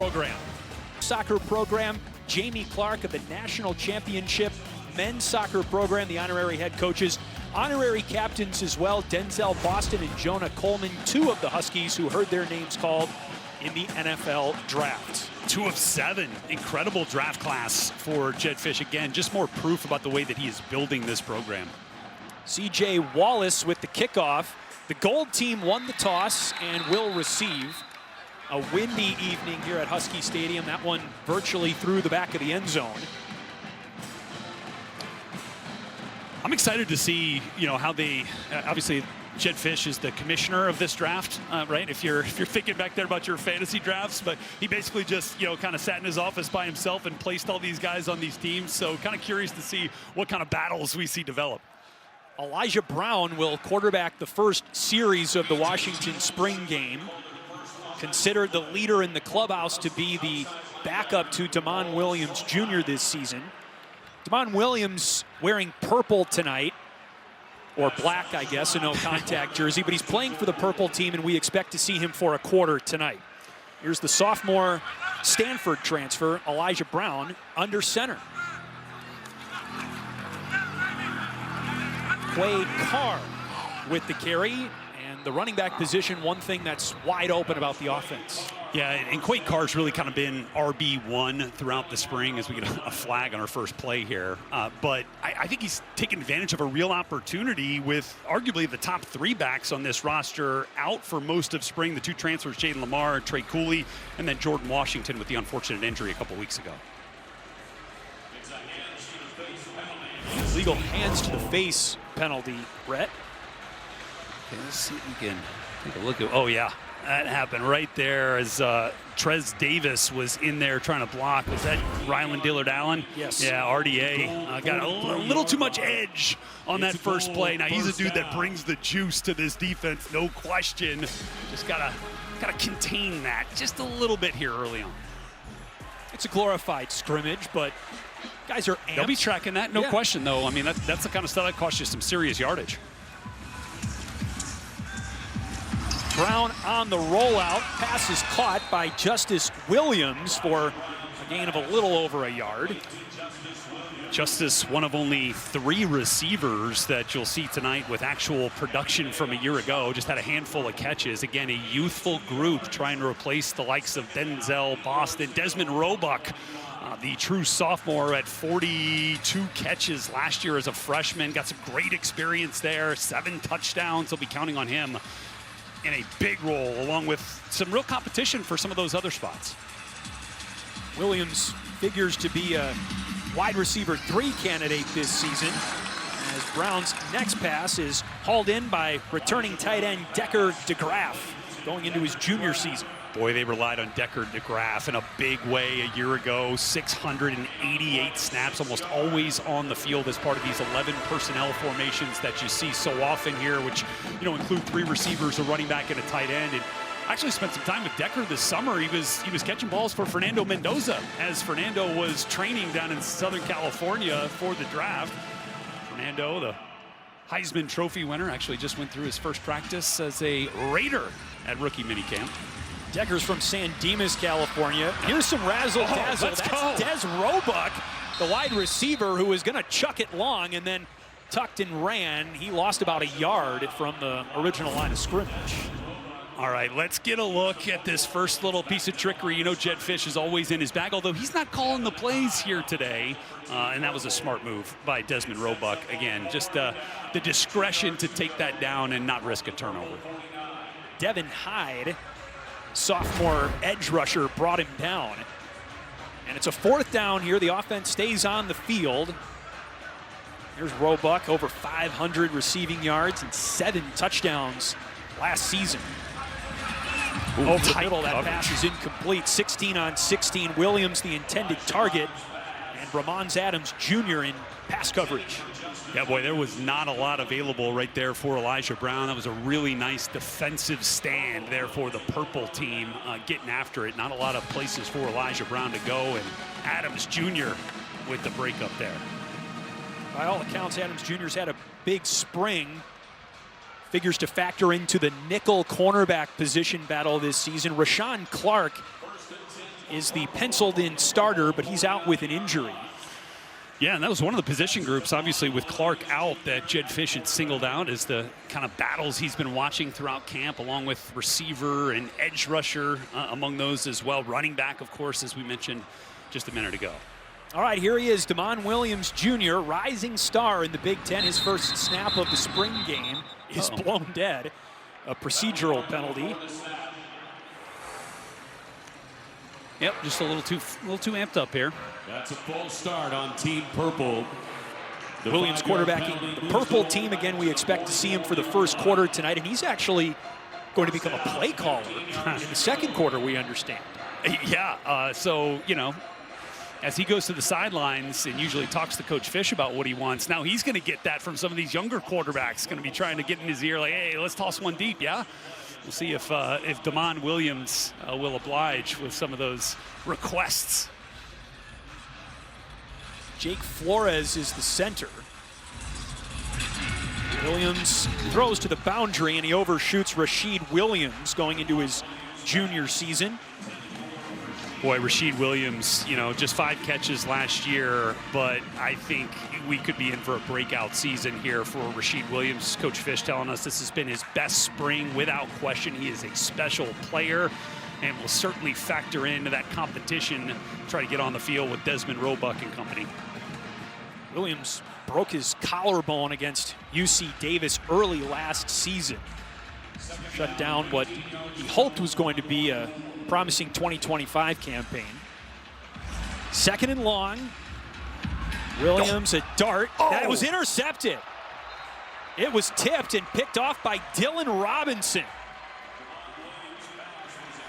program. Soccer program, Jamie Clark of the National Championship Men's Soccer Program, the honorary head coaches. Honorary captains as well, Denzel Boston and Jonah Coleman, two of the Huskies who heard their names called in the NFL draft. 2 of 7, incredible draft class for Jedd Fisch. Again, just more proof about the way that he is building this program. CJ Wallace with the kickoff. The gold team won the toss and will receive. A windy evening here at Husky Stadium. That one virtually through the back of the end zone. I'm excited to see, how they, obviously Jedd Fisch is the commissioner of this draft, right? If you're thinking back there about your fantasy drafts, but he basically just, kind of sat in his office by himself and placed all these guys on these teams. So kind of curious to see what kind of battles we see develop. Elijah Brown will quarterback the first series of the Washington Spring Game. Considered the leader in the clubhouse to be the backup to Damon Williams Jr. this season. Damon Williams wearing purple tonight, or black, I guess, a no-contact jersey, but he's playing for the purple team, and we expect to see him for a quarter tonight. Here's the sophomore Stanford transfer, Elijah Brown, under center. Quade Carr with the carry, and the running back position, one thing that's wide open about the offense. Yeah, and Quade Carr's really kind of been RB1 throughout the spring as we get a flag on our first play here. But I think he's taken advantage of a real opportunity with arguably the top 3 backs on this roster out for most of spring. The 2 transfers, Jaden Lamar and Trey Cooley, and then Jordan Washington with the unfortunate injury a couple weeks ago. Legal hands to the face penalty, Brett. Okay, let's see if we can take a look at, oh yeah. That happened right there as Trez Davis was in there trying to block. Was that Rylan Dillard-Allen? Yes. Yeah, RDA got a little too much edge on that first play. Now he's a dude that brings the juice to this defense, no question. Just gotta contain that just a little bit here early on. It's a glorified scrimmage, but guys are amped. They'll be tracking that, no question though. I mean, that's the kind of stuff that costs you some serious yardage. Brown on the rollout. Pass is caught by Justice Williams for a gain of a little over a yard. Justice, one of only 3 receivers that you'll see tonight with actual production from a year ago. Just had a handful of catches. Again, a youthful group trying to replace the likes of Denzel Boston. Desmond Roebuck, the true sophomore, at 42 catches last year as a freshman. Got some great experience there. 7 touchdowns. They'll be counting on him in a big role, along with some real competition for some of those other spots. Williams figures to be a wide receiver 3 candidate this season, as Brown's next pass is hauled in by returning tight end Decker DeGraff, going into his junior season. Boy, they relied on Decker DeGraff in a big way a year ago. 688 snaps, almost always on the field as part of these 11 personnel formations that you see so often here, which include 3 receivers, a running back, and a tight end. And I actually spent some time with Decker this summer. He was catching balls for Fernando Mendoza as Fernando was training down in Southern California for the draft. Fernando, the Heisman Trophy winner, actually just went through his first practice as a Raider at rookie minicamp. Decker's from San Dimas, California. Here's some razzle-dazzle. That's Des Roebuck, the wide receiver who was going to chuck it long and then tucked and ran. He lost about a yard from the original line of scrimmage. All right, let's get a look at this first little piece of trickery. Jedd Fisch is always in his bag, although he's not calling the plays here today. And that was a smart move by Desmond Roebuck. Again, just the discretion to take that down and not risk a turnover. Devin Hyde, sophomore edge rusher, brought him down. And it's a 4th down here. The offense stays on the field. Here's Roebuck, over 500 receiving yards and 7 touchdowns last season. Over the middle, that pass is incomplete. 16 on 16. Williams, the intended target, and Ramon Adams Jr. in pass coverage. Yeah, boy, there was not a lot available right there for Elijah Brown. That was a really nice defensive stand there for the purple team getting after it. Not a lot of places for Elijah Brown to go, and Adams Jr. with the breakup there. By all accounts, Adams Jr.'s had a big spring. Figures to factor into the nickel cornerback position battle this season. Rashawn Clark is the penciled-in starter, but he's out with an injury. Yeah, and that was one of the position groups, obviously, with Clark out, that Jed Fish had singled out as the kind of battles he's been watching throughout camp, along with receiver and edge rusher among those as well. Running back, of course, as we mentioned just a minute ago. All right, here he is, Damon Williams Jr., rising star in the Big Ten. His first snap of the spring game is blown dead. A procedural penalty. Yep, just a little too amped up here. That's a full start on Team Purple. Williams quarterbacking the purple team. Again, we expect to see him for the first quarter tonight, and he's actually going to become a play caller in the second quarter, we understand. Yeah, so, you know, as he goes to the sidelines and usually talks to Coach Fish about what he wants, now he's going to get that from some of these younger quarterbacks, going to be trying to get in his ear like, hey, let's toss one deep, yeah? We'll see if Damon Williams will oblige with some of those requests. Jake Flores is the center. Williams throws to the boundary, and he overshoots Rashid Williams going into his junior season. Boy, Rashid Williams, you know, just 5 catches last year, but I think we could be in for a breakout season here for Rashid Williams. Coach Fish telling us this has been his best spring without question. He is a special player and will certainly factor into that competition, try to get on the field with Desmond Roebuck and company. Williams broke his collarbone against UC Davis early last season. Shut down what he hoped was going to be a promising 2025 campaign. Second and long. Williams, a dart. That was intercepted. It was tipped and picked off by Dylan Robinson.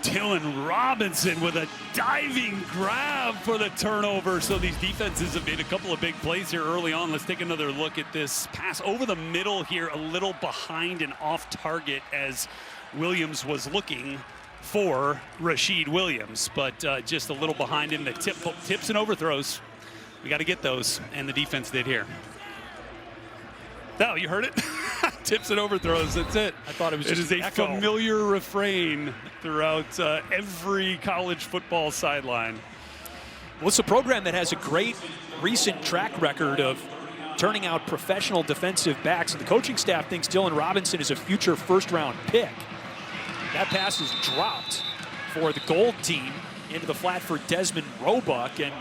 Dylan Robinson with a diving grab for the turnover. So these defenses have made a couple of big plays here early on. Let's take another look at this pass over the middle here, a little behind and off target as Williams was looking for Rashid Williams, but just a little behind him. The tips and overthrows, we got to get those, and the defense did here. Oh, you heard it? Tips and overthrows, that's it. I thought it was just It is a familiar refrain throughout every college football sideline. Well, it's a program that has a great recent track record of turning out professional defensive backs, and the coaching staff thinks Dylan Robinson is a future first-round pick. That pass is dropped for the gold team into the flat for Desmond Roebuck, and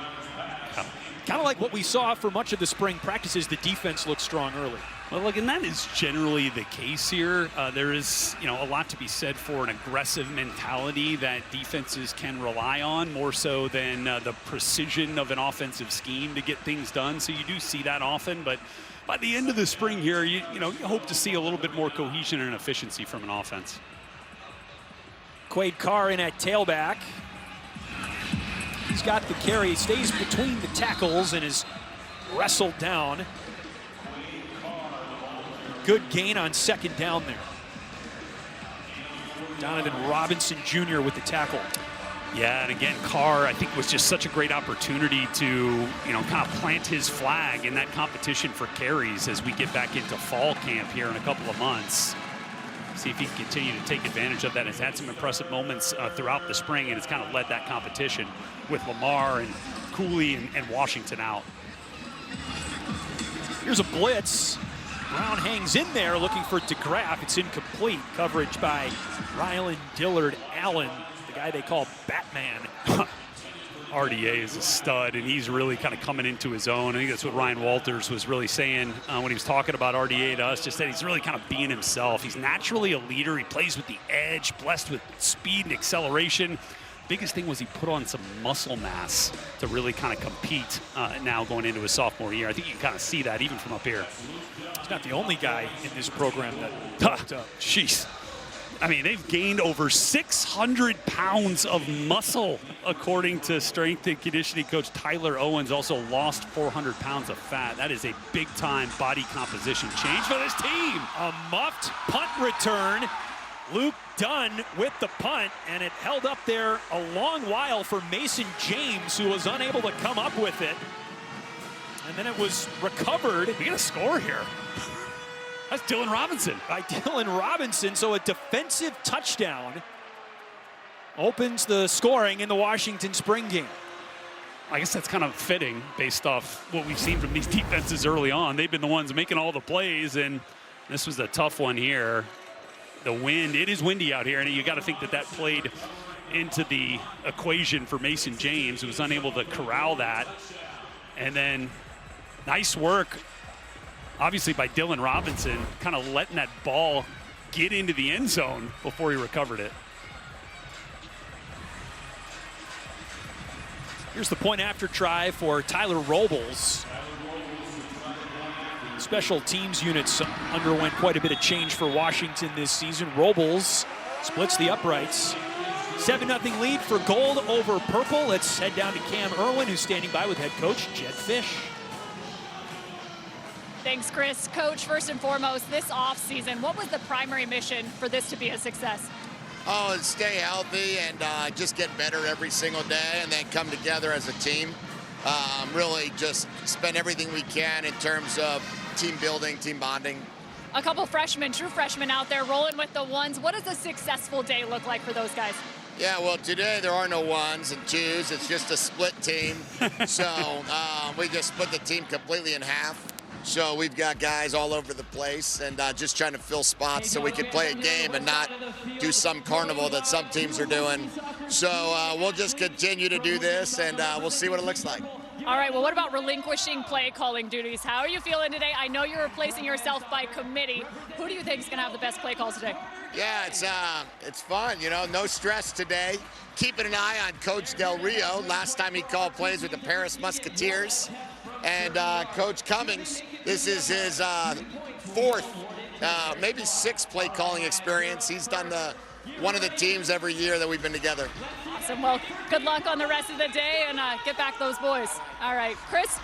kind of like what we saw for much of the spring practices, the defense looked strong early. Well, look, and that is generally the case here. There is, you know, a lot to be said for an aggressive mentality that defenses can rely on, more so than the precision of an offensive scheme to get things done. So you do see that often, but by the end of the spring here, you hope to see a little bit more cohesion and efficiency from an offense. Quade Carr in at tailback. He's got the carry, stays between the tackles and is wrestled down. Good gain on second down there. Donovan Robinson Jr. with the tackle. Yeah, and again, Carr, I think, was just such a great opportunity to, kind of plant his flag in that competition for carries as we get back into fall camp here in a couple of months. See if he can continue to take advantage of that. Has had some impressive moments throughout the spring, and it's kind of led that competition with Lamar and Cooley and Washington out. Here's a blitz. Brown hangs in there looking for DeGraff. It's incomplete. Coverage by Rylan Dillard Allen, the guy they call Batman. RDA is a stud, and he's really kind of coming into his own. I think that's what Ryan Walters was really saying when he was talking about RDA to us, just that he's really kind of being himself. He's naturally a leader. He plays with the edge, blessed with speed and acceleration. Biggest thing was he put on some muscle mass to really kind of compete now going into his sophomore year. I think you can kind of see that even from up here. He's not the only guy in this program that popped up. Jeez. I mean, they've gained over 600 pounds of muscle, according to strength and conditioning coach Tyler Owens. Also lost 400 pounds of fat. That is a big-time body composition change for this team. A muffed punt return. Luke Dunn with the punt, and it held up there a long while for Mason James, who was unable to come up with it. And then it was recovered. We got a score here. That's Dylan Robinson. By Dylan Robinson, so a defensive touchdown opens the scoring in the Washington Spring Game. I guess that's kind of fitting based off what we've seen from these defenses early on. They've been the ones making all the plays, and this was a tough one here. The wind, it is windy out here, and you got to think that that played into the equation for Mason James, who was unable to corral that. And then nice work, obviously, by Dylan Robinson, kind of letting that ball get into the end zone before he recovered it. Here's the point after try for Tyler Robles. Special teams units underwent quite a bit of change for Washington this season. Robles splits the uprights. 7-0 lead for gold over purple. Let's head down to Cam Irwin, who's standing by with head coach Jed Fish. Thanks, Chris. Coach, first and foremost, this offseason, what was the primary mission for this to be a success? Oh, and stay healthy and just get better every single day and then come together as a team. Really just spend everything we can in terms of team building, team bonding. A couple freshmen, true freshmen out there rolling with the ones. What does a successful day look like for those guys? Yeah, well, today there are no ones and twos. It's just a split team. So we just split the team completely in half. So we've got guys all over the place and just trying to fill spots so we can play a game and not do some carnival that some teams are doing. So we'll just continue to do this and we'll see what it looks like. All right, well, what about relinquishing play calling duties? How are you feeling today? I know you're replacing yourself by committee. Who do you think is going to have the best play calls today? Yeah, it's fun, you know, no stress today. Keeping an eye on Coach Del Rio. Last time he called plays with the Paris Musketeers. And Coach Cummings, this is his fourth, maybe sixth play calling experience. He's done one of the teams every year that we've been together. Awesome. Well, good luck on the rest of the day and get back those boys. All right, Chris.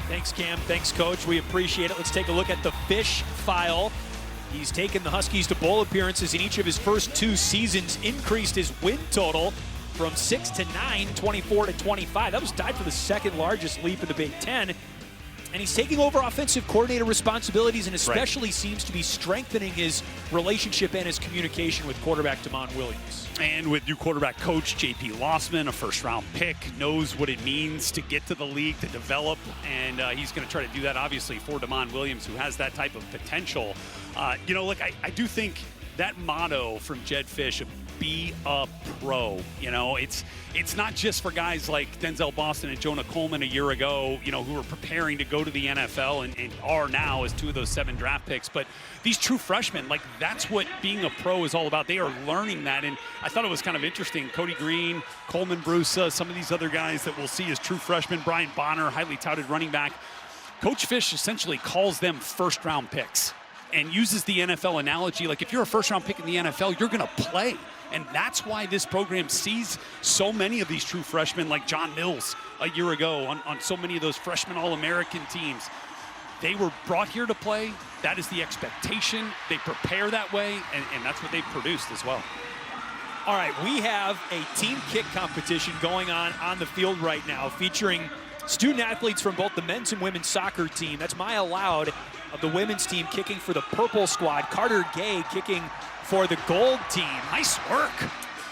Thanks, Cam. Thanks, Coach. We appreciate it. Let's take a look at the Fish file. He's taken the Huskies to bowl appearances in each of his first 2 seasons, increased his win total from 6 to 9, 24 to 25. That was tied for the second largest leap in the Big Ten. And he's taking over offensive coordinator responsibilities and especially seems to be strengthening his relationship and his communication with quarterback Damon Williams. And with new quarterback coach J.P. Lossman, a first-round pick, knows what it means to get to the league, to develop, and he's going to try to do that, obviously, for Damon Williams, who has that type of potential. You know, look, I do think that motto from Jed Fish of be a pro, you know, it's not just for guys like Denzel Boston and Jonah Coleman a year ago, you know, who were preparing to go to the NFL and are now as 2 of those 7 draft picks, but these true freshmen, like, that's what being a pro is all about. They are learning that, and I thought it was kind of interesting. Cody Green, Coleman Brusa, some of these other guys that we'll see as true freshmen, Brian Bonner, highly touted running back. Coach Fish essentially calls them first-round picks and uses the NFL analogy. Like, if you're a first-round pick in the NFL, you're going to play. And that's why this program sees so many of these true freshmen like John Mills a year ago on so many of those freshman All-American teams. They were brought here to play. That is the expectation. They prepare that way, and that's what they've produced as well. All right, we have a team kick competition going on the field right now featuring student athletes from both the men's and women's soccer team. That's Maya Loud of the women's team kicking for the purple squad. Carter Gay kicking for the gold team. Nice work.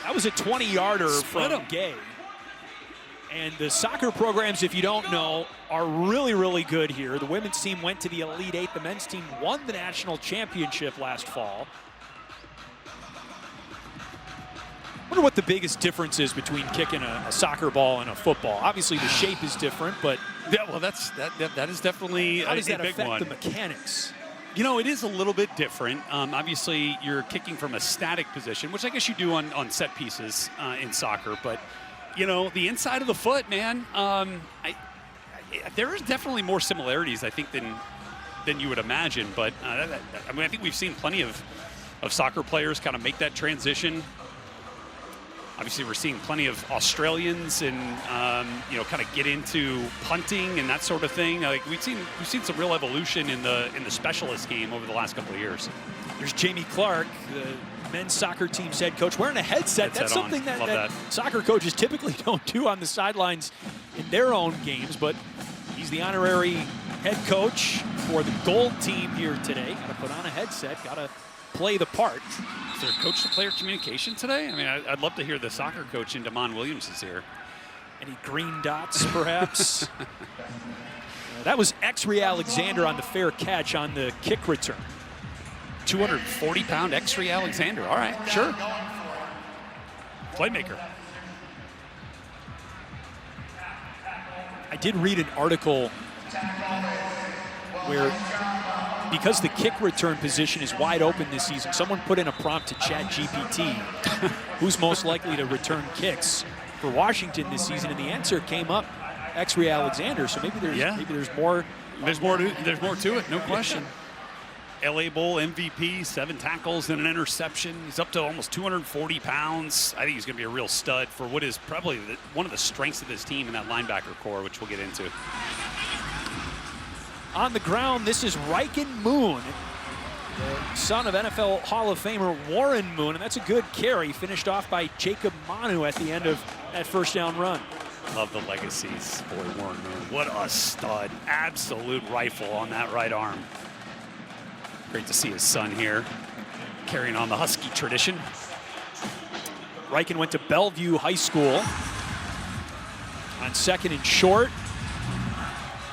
That was a 20-yarder from Gay. And the soccer programs, if you don't know, are really, really good here. The women's team went to the Elite Eight. The men's team won the national championship last fall. I wonder what the biggest difference is between kicking a soccer ball and a football. Obviously, the shape is different, but yeah, well, that is definitely how does that big affect one. the mechanics? You know, it is a little bit different. Obviously, you're kicking from a static position, which I guess you do on set pieces in soccer. But, you know, the inside of the foot, man, there is definitely more similarities, I think, than you would imagine. But, I mean, I think we've seen plenty of soccer players kind of make that transition. Obviously, we're seeing plenty of Australians and you know, kind of get into punting and that sort of thing. Like we've seen some real evolution in the specialist game over the last couple of years. There's Jamie Clark, the men's soccer team's head coach, wearing a headset. That's something that soccer coaches typically don't do on the sidelines in their own games, but he's the honorary head coach for the gold team here today. Got to put on a headset, got to play the part. Is there coach-to-player communication today? I mean, I'd love to hear the soccer coach in Damon Williams is here. Any green dots, perhaps? That was X-Ray Alexander on the fair catch on the kick return. 240-pound X-Ray Alexander. All right, sure. Playmaker. I did read an article where, because the kick return position is wide open this season, someone put in a prompt to ChatGPT, who's most likely to return kicks for Washington this season, and the answer came up, X-Ray Alexander. So maybe there's more. There's more to it, no question. LA Bowl MVP, 7 tackles and an interception. He's up to almost 240 pounds. I think he's going to be a real stud for what is probably one of the strengths of this team in that linebacker core, which we'll get into. On the ground, this is Riken Moon, the son of NFL Hall of Famer Warren Moon, and that's a good carry, finished off by Jacob Manu at the end of that first down run. Love the legacies, boy, Warren Moon. What a stud. Absolute rifle on that right arm. Great to see his son here carrying on the Husky tradition. Riken went to Bellevue High School on 2nd and short.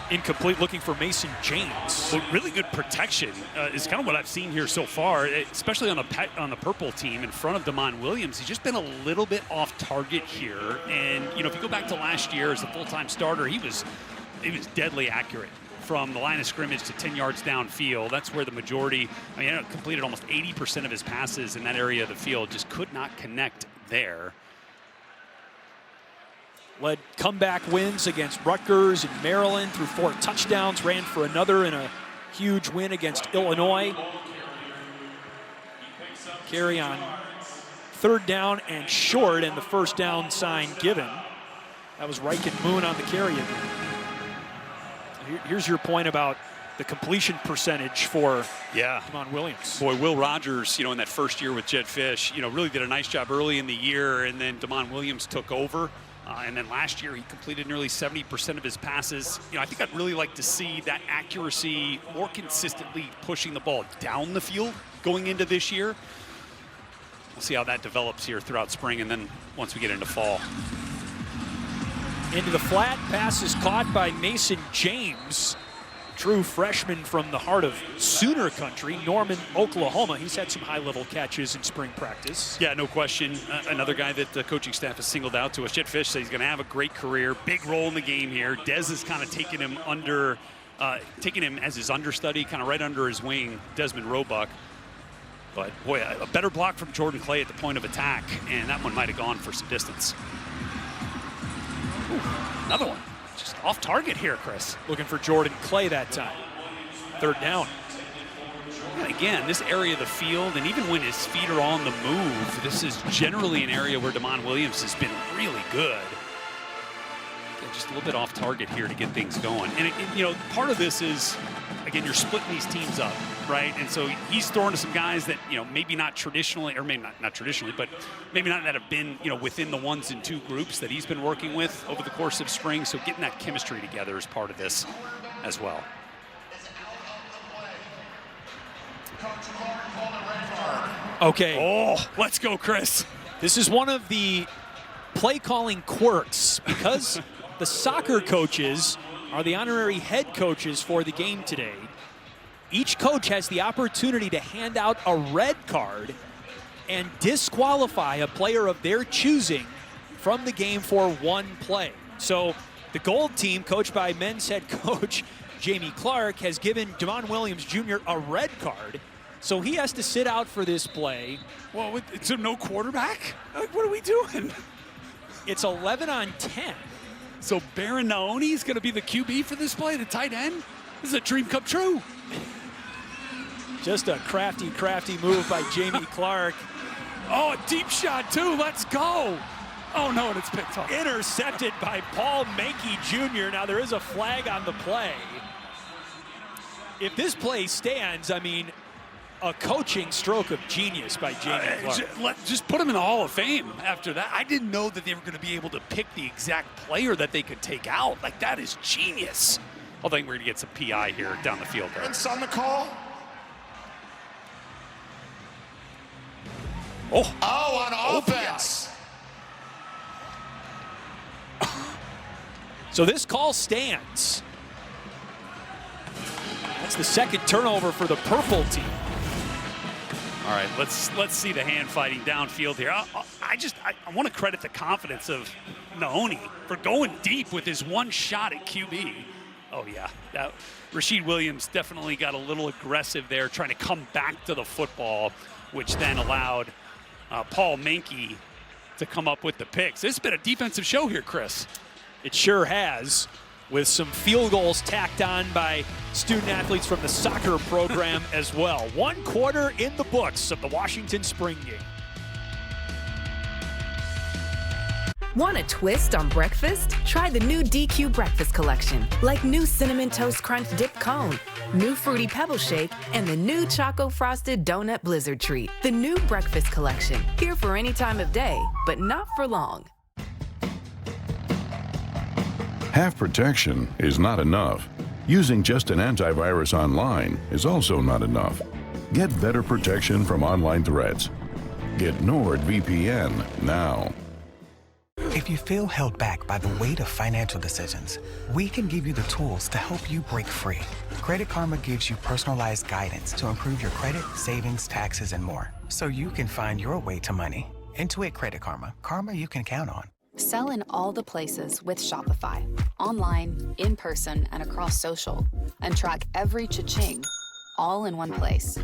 Incomplete, looking for Mason James. Well, really good protection is kind of what I've seen here so far, especially on the purple team in front of Damon Williams. He's just been a little bit off target here. And, you know, if you go back to last year as a full-time starter, he was deadly accurate from the line of scrimmage to 10 yards downfield. That's where the majority, completed almost 80% of his passes in that area of the field, just could not connect there. Led comeback wins against Rutgers and Maryland through 4 touchdowns, ran for another in a huge win against Illinois. Carry on 3rd down and short, and the first down sign given. That was Riken Moon on the carry. Here's your point about the completion percentage for Damon Williams. Boy, Will Rogers, in that first year with Jed Fish, really did a nice job early in the year, and then Damon Williams took over. And then last year, he completed nearly 70% of his passes. I think I'd really like to see that accuracy more consistently pushing the ball down the field going into this year. We'll see how that develops here throughout spring and then once we get into fall. Into the flat, pass is caught by Mason James. True freshman from the heart of Sooner country, Norman, Oklahoma. He's had some high-level catches in spring practice. Yeah, no question. Another guy that the coaching staff has singled out to us. Jed Fish says he's going to have a great career, big role in the game here. Dez has kind of taken him as his understudy, kind of right under his wing, Desmond Roebuck. But boy, a better block from Jordan Clay at the point of attack, and that one might have gone for some distance. Ooh, another one. Just off target here, Chris. Looking for Jordan Clay that time. 3rd down. And again, this area of the field, and even when his feet are on the move, this is generally an area where Damon Williams has been really good. Again, just a little bit off target here to get things going. And, part of this is, again, you're splitting these teams up, right? And so he's throwing to some guys that, maybe not traditionally, or maybe not traditionally, but maybe not that have been, within the 1s and 2 groups that he's been working with over the course of spring. So getting that chemistry together is part of this as well. Okay. Oh, let's go, Chris. This is one of the play calling quirks because the soccer coaches are the honorary head coaches for the game today. Each coach has the opportunity to hand out a red card and disqualify a player of their choosing from the game for one play. So the gold team, coached by men's head coach Jamie Clark, has given Damon Williams Jr. a red card. So he has to sit out for this play. Well, it's no quarterback? Like, what are we doing? It's 11 on 10. So Baron Naoni is going to be the QB for this play, the tight end? This is a dream come true. Just a crafty move by Jamie Clark. Oh, a deep shot, too. Let's go. Oh, no, and it's picked off. Intercepted by Paul Mankey Jr. Now, there is a flag on the play. If this play stands, I mean, a coaching stroke of genius by Jamie Clark. Just put him in the Hall of Fame after that. I didn't know that they were going to be able to pick the exact player that they could take out. Like, that is genius. I think we're going to get some PI here down the field. Prince on the call. On offense. So this call stands. That's the second turnover for the purple team. All right, let's see the hand fighting downfield here. I want to credit the confidence of Naoni for going deep with his one shot at QB. Oh yeah, Rashid Williams definitely got a little aggressive there, trying to come back to the football, which then allowed Paul Menke to come up with the picks. This has been a defensive show here, Chris. It sure has, with some field goals tacked on by student athletes from the soccer program as well. 1 quarter in the books of the Washington Spring Game. Want a twist on breakfast? Try the new DQ Breakfast Collection, like new Cinnamon Toast Crunch Dip Cone, new Fruity Pebble Shake, and the new Choco Frosted Donut Blizzard Treat. The new Breakfast Collection, here for any time of day, but not for long. Half protection is not enough. Using just an antivirus online is also not enough. Get better protection from online threats. Get NordVPN now. If you feel held back by the weight of financial decisions, we can give you the tools to help you break free. Credit Karma gives you personalized guidance to improve your credit, savings, taxes, and more, so you can find your way to money. Intuit Credit Karma. Karma you can count on. Sell in all the places with Shopify. Online, in person, and across social. And track every cha-ching, all in one place.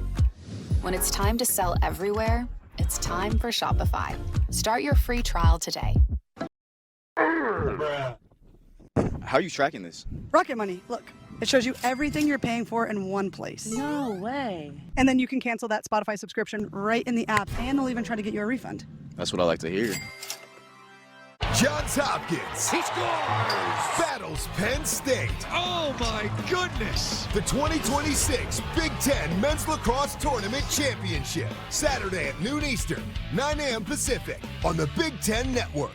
When it's time to sell everywhere, it's time for Shopify. Start your free trial today. How are you tracking this? Rocket Money. Look, it shows you everything you're paying for in one place. No way. And then you can cancel that Spotify subscription right in the app, and they'll even try to get you a refund. That's what I like to hear. Johns Hopkins. He scores! Battles Penn State. Oh my goodness! The 2026 Big Ten Men's Lacrosse Tournament Championship. Saturday at noon Eastern, 9 a.m. Pacific on the Big Ten Network.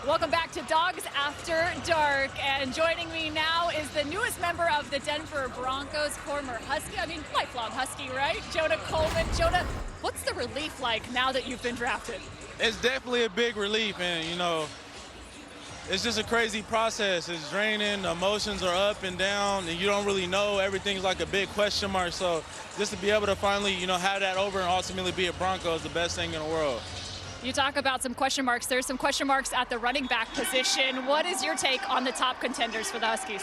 Welcome back to Dogs After Dark, and joining me now is the newest member of the Denver Broncos, former Husky, lifelong Husky, right? Jonah Coleman. Jonah, what's the relief like now that you've been drafted? It's definitely a big relief, and it's just a crazy process. It's draining, emotions are up and down, and you don't really know. Everything's like a big question mark, so just to be able to finally, have that over and ultimately be a Bronco is the best thing in the world. You talk about some question marks. There's some question marks at the running back position. What is your take on the top contenders for the Huskies?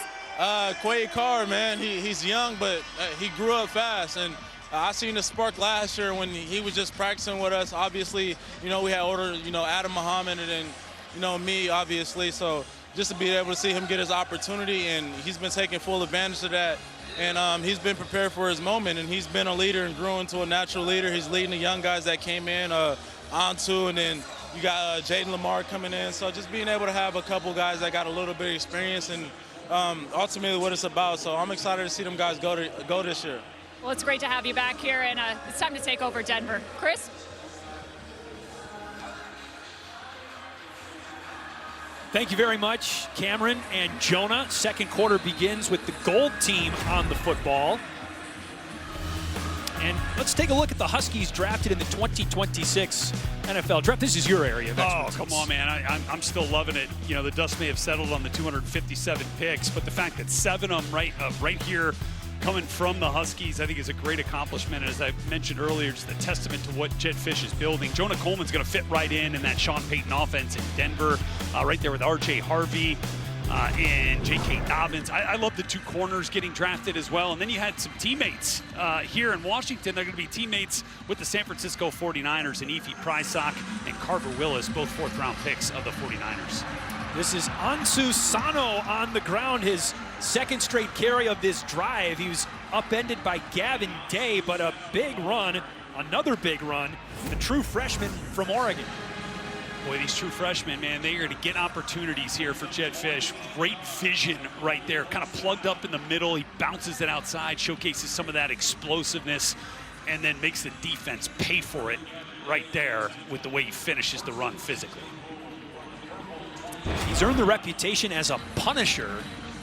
Quade Carr, man, he's young, but he grew up fast. And I seen the spark last year when he was just practicing with us. Obviously, we had older, Adam Muhammad and then, me, obviously. So just to be able to see him get his opportunity, and he's been taking full advantage of that. And he's been prepared for his moment, and he's been a leader and grew into a natural leader. He's leading the young guys that came in. Onto, and then you got Jaden Lamar coming in. So just being able to have a couple guys that got a little bit of experience and ultimately what it's about. So I'm excited to see them guys go this year. Well, it's great to have you back here, and it's time to take over Denver. Chris? Thank you very much, Cameron and Jonah. Second quarter begins with the gold team on the football. And let's take a look at the Huskies drafted in the 2026 NFL draft. This is your area of expertise. Oh, come on, man. I'm still loving it. The dust may have settled on the 257 picks, but the fact that 7 of them right here coming from the Huskies, I think is a great accomplishment. As I mentioned earlier, just a testament to what Jed Fish is building. Jonah Coleman's going to fit right in that Sean Payton offense in Denver, right there with R.J. Harvey. And J.K. Dobbins. I love the 2 corners getting drafted as well. And then you had some teammates here in Washington. They're going to be teammates with the San Francisco 49ers and Efi Prysock and Carver Willis, both 4th-round picks of the 49ers. This is Ansu Sano on the ground, his second straight carry of this drive. He was upended by Gavin Day, but a big run, another big run, the true freshman from Oregon. Boy, these true freshmen, man, they are going to get opportunities here for Jed Fish. Great vision right there, kind of plugged up in the middle. He bounces it outside, showcases some of that explosiveness, and then makes the defense pay for it right there with the way he finishes the run physically. He's earned the reputation as a punisher.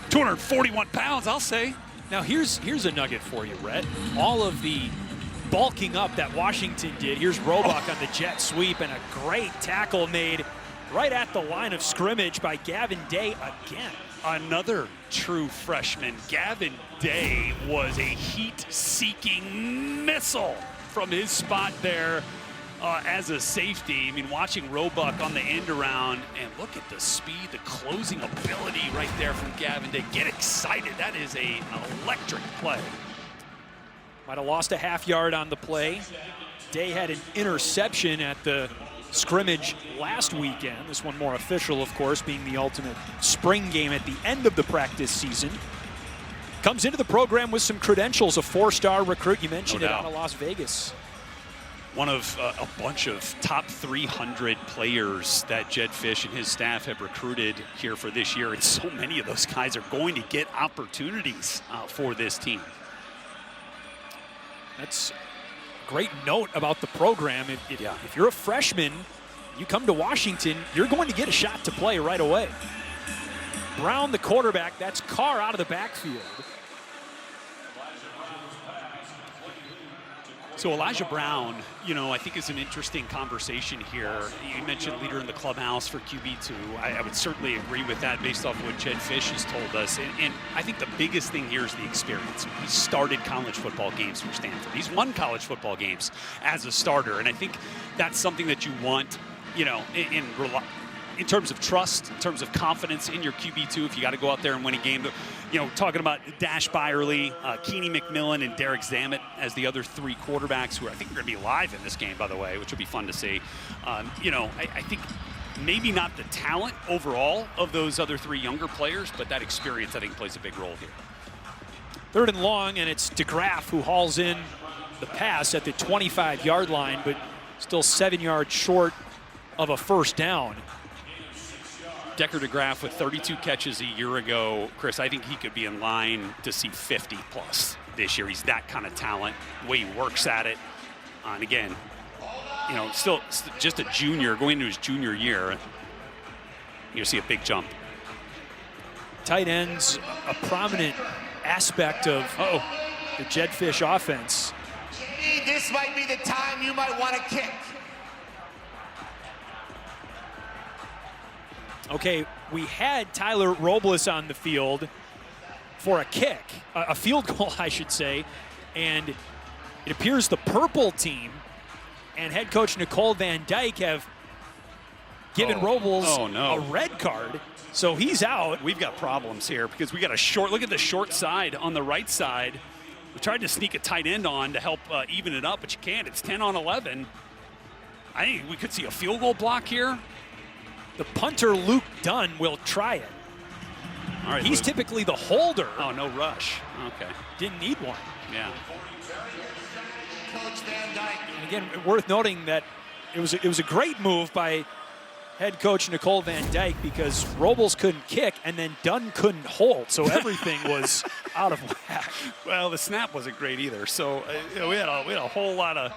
241 pounds, I'll say. Now here's a nugget for you, Rhett. All of the bulking up that Washington did. Here's Roebuck on the jet sweep, and a great tackle made right at the line of scrimmage by Gavin Day again. Another true freshman. Gavin Day was a heat-seeking missile from his spot there as a safety. I mean, watching Roebuck on the end around, and look at the speed, the closing ability right there from Gavin Day. Get excited. That is an electric play. Might have lost a half yard on the play. Day had an interception at the scrimmage last weekend. This one more official, of course, being the ultimate spring game at the end of the practice season. Comes into the program with some credentials, a 4-star recruit. You mentioned it, out of Las Vegas. One of a bunch of top 300 players that Jed Fish and his staff have recruited here for this year. And so many of those guys are going to get opportunities for this team. That's a great note about the program. If you're a freshman, you come to Washington, you're going to get a shot to play right away. Brown, the quarterback. That's Carr out of the backfield. So Elijah Brown, I think is an interesting conversation here. You mentioned leader in the clubhouse for QB2. I would certainly agree with that based off what Jed Fish has told us. And I think the biggest thing here is the experience. He started college football games for Stanford. He's won college football games as a starter. And I think that's something that you want, in terms of trust, in terms of confidence in your QB2, if you got to go out there and win a game. Talking about Dash Byerly, Keeney McMillan, and Derek Zammit as the other 3 quarterbacks who I think are going to be live in this game, by the way, which will be fun to see. I think maybe not the talent overall of those other 3 younger players, but that experience, I think, plays a big role here. 3rd and long, and it's DeGraff who hauls in the pass at the 25-yard line, but still 7 yards short of a first down. Decker DeGraff with 32 catches a year ago. Chris, I think he could be in line to see 50 plus this year. He's that kind of talent, the way he works at it. And again, still just a junior, going into his junior year, you'll see a big jump. Tight ends, a prominent aspect of the Jed Fish offense. This might be the time you might want to kick. Okay, we had Tyler Robles on the field for a kick, a field goal, I should say, and it appears the purple team and head coach Nicole Van Dyke have given Robles a red card, so he's out. We've got problems here because we got a short, look at the short side on the right side. We tried to sneak a tight end on to help even it up, but you can't. It's 10 on 11. I think we could see a field goal block here. The punter, Luke Dunn, will try it. All right, he's typically the holder. Oh, no rush. Okay. Didn't need one. Yeah. Coach Van Dyke. And again, worth noting that it was a great move by head coach Nicole Van Dyke because Robles couldn't kick and then Dunn couldn't hold, so everything was out of whack. Well, the snap wasn't great either, so we had a whole lot of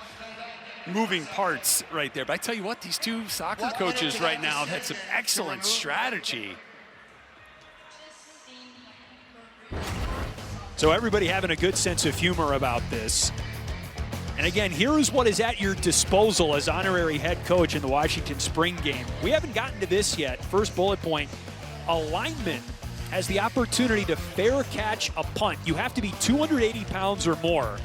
moving parts right there. But I tell you what, these 2 soccer coaches right now have had some excellent strategy. So everybody having a good sense of humor about this. And again, here is what is at your disposal as honorary head coach in the Washington Spring Game. We haven't gotten to this yet. First bullet point, a lineman has the opportunity to fair catch a punt. You have to be 280 pounds or more.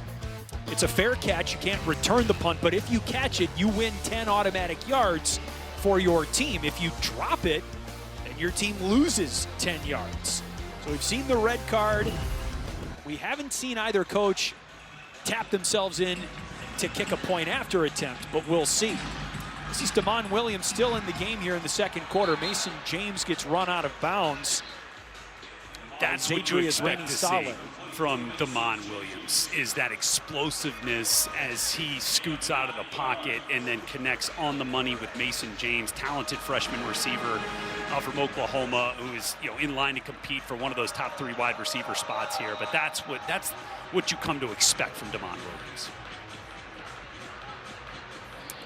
It's a fair catch. You can't return the punt, but if you catch it, you win 10 automatic yards for your team. If you drop it, then your team loses 10 yards. So we've seen the red card. We haven't seen either coach tap themselves in to kick a point after attempt, but we'll see. This is Damon Williams still in the game here in the second quarter. Mason James gets run out of bounds. That's what you expect to see from Damon Williams, is that explosiveness as he scoots out of the pocket and then connects on the money with Mason James, talented freshman receiver from Oklahoma, who is in line to compete for one of those top 3 wide receiver spots here. But that's what you come to expect from Damon Williams.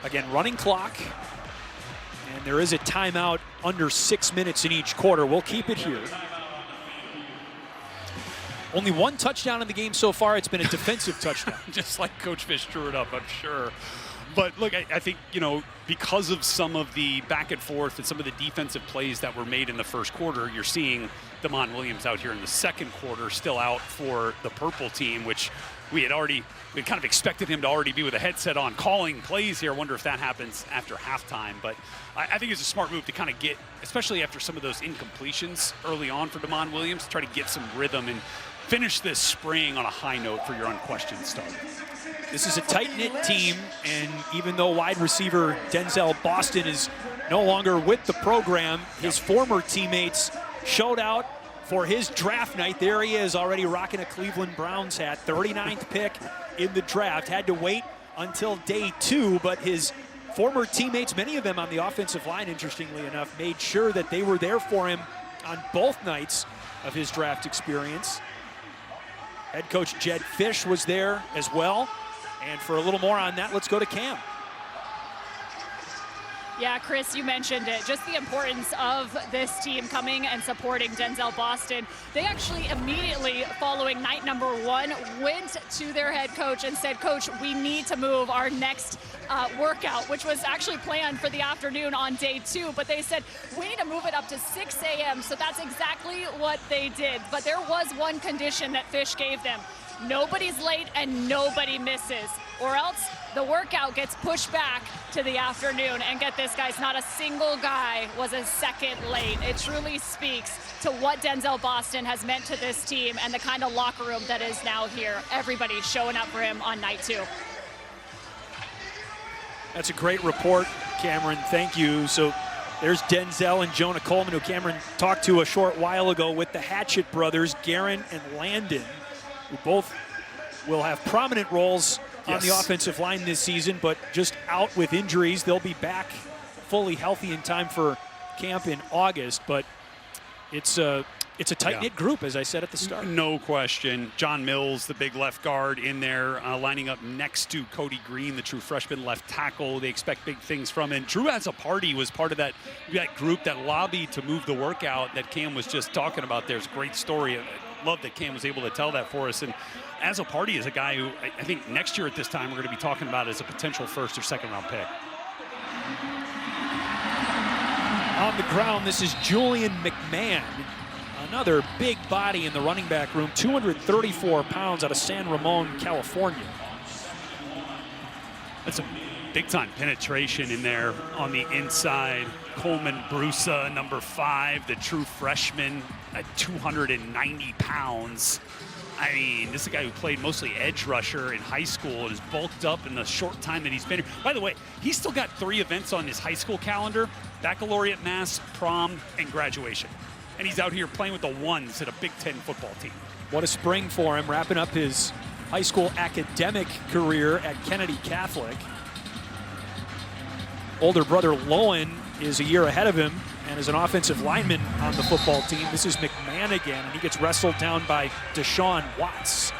Again, running clock, and there is a timeout under 6 minutes in each quarter. We'll keep it here. Only one touchdown in the game so far. It's been a defensive touchdown. Just like Coach Fish drew it up, I'm sure. But look, I think, because of some of the back and forth and some of the defensive plays that were made in the first quarter, you're seeing Damon Williams out here in the second quarter, still out for the purple team, which we kind of expected him to already be with a headset on calling plays here. I wonder if that happens after halftime. But I think it's a smart move to kind of get, especially after some of those incompletions early on for Damon Williams, try to get some rhythm and finish this spring on a high note for your unquestioned starter. This is a tight-knit team, and even though wide receiver Denzel Boston is no longer with the program, his former teammates showed out for his draft night. There he is, already rocking a Cleveland Browns hat, 39th pick in the draft. Had to wait until day 2, but his former teammates, many of them on the offensive line, interestingly enough, made sure that they were there for him on both nights of his draft experience. Head coach Jed Fish was there as well. And for a little more on that, let's go to Cam. Yeah, Chris, you mentioned it. Just the importance of this team coming and supporting Denzel Boston. They actually immediately, following night number 1, went to their head coach and said, Coach, we need to move our next workout, which was actually planned for the afternoon on day 2. But they said, we need to move it up to 6 a.m. So that's exactly what they did. But there was one condition that Fish gave them. Nobody's late and nobody misses, or else the workout gets pushed back to the afternoon. And get this, guys, not a single guy was a second late. It truly speaks to what Denzel Boston has meant to this team and the kind of locker room that is now here. Everybody showing up for him on night 2. That's a great report, Cameron. Thank you. So there's Denzel and Jonah Coleman, who Cameron talked to a short while ago, with the Hatchet brothers, Garen and Landon, who both will have prominent roles on the offensive line this season, but just out with injuries. They'll be back fully healthy in time for camp in August, but it's a tight-knit group, as I said at the start. No question. John Mills, the big left guard, in there, lining up next to Cody Green, the true freshman left tackle. They expect big things from him. Drew As a Party was part of that group that lobbied to move the workout that Cam was just talking about. There's a great story. Love that Cam was able to tell that for us. And As a Party is a guy who I think next year at this time we're going to be talking about as a potential first or second round pick. On the ground, this is Julian McMahon, another big body in the running back room, 234 pounds, out of San Ramon, California. That's a big-time penetration in there on the inside. Coleman Brusa, number 5, the true freshman, at 290 pounds. I mean, this is a guy who played mostly edge rusher in high school and has bulked up in the short time that he's been here. By the way, he's still got 3 events on his high school calendar: baccalaureate mass, prom, and graduation. And he's out here playing with the ones at a Big Ten football team. What a spring for him, wrapping up his high school academic career at Kennedy Catholic. Older brother Lowen is a year ahead of him and is an offensive lineman on the football team. This is McMahon again, and he gets wrestled down by Deshaun Watts.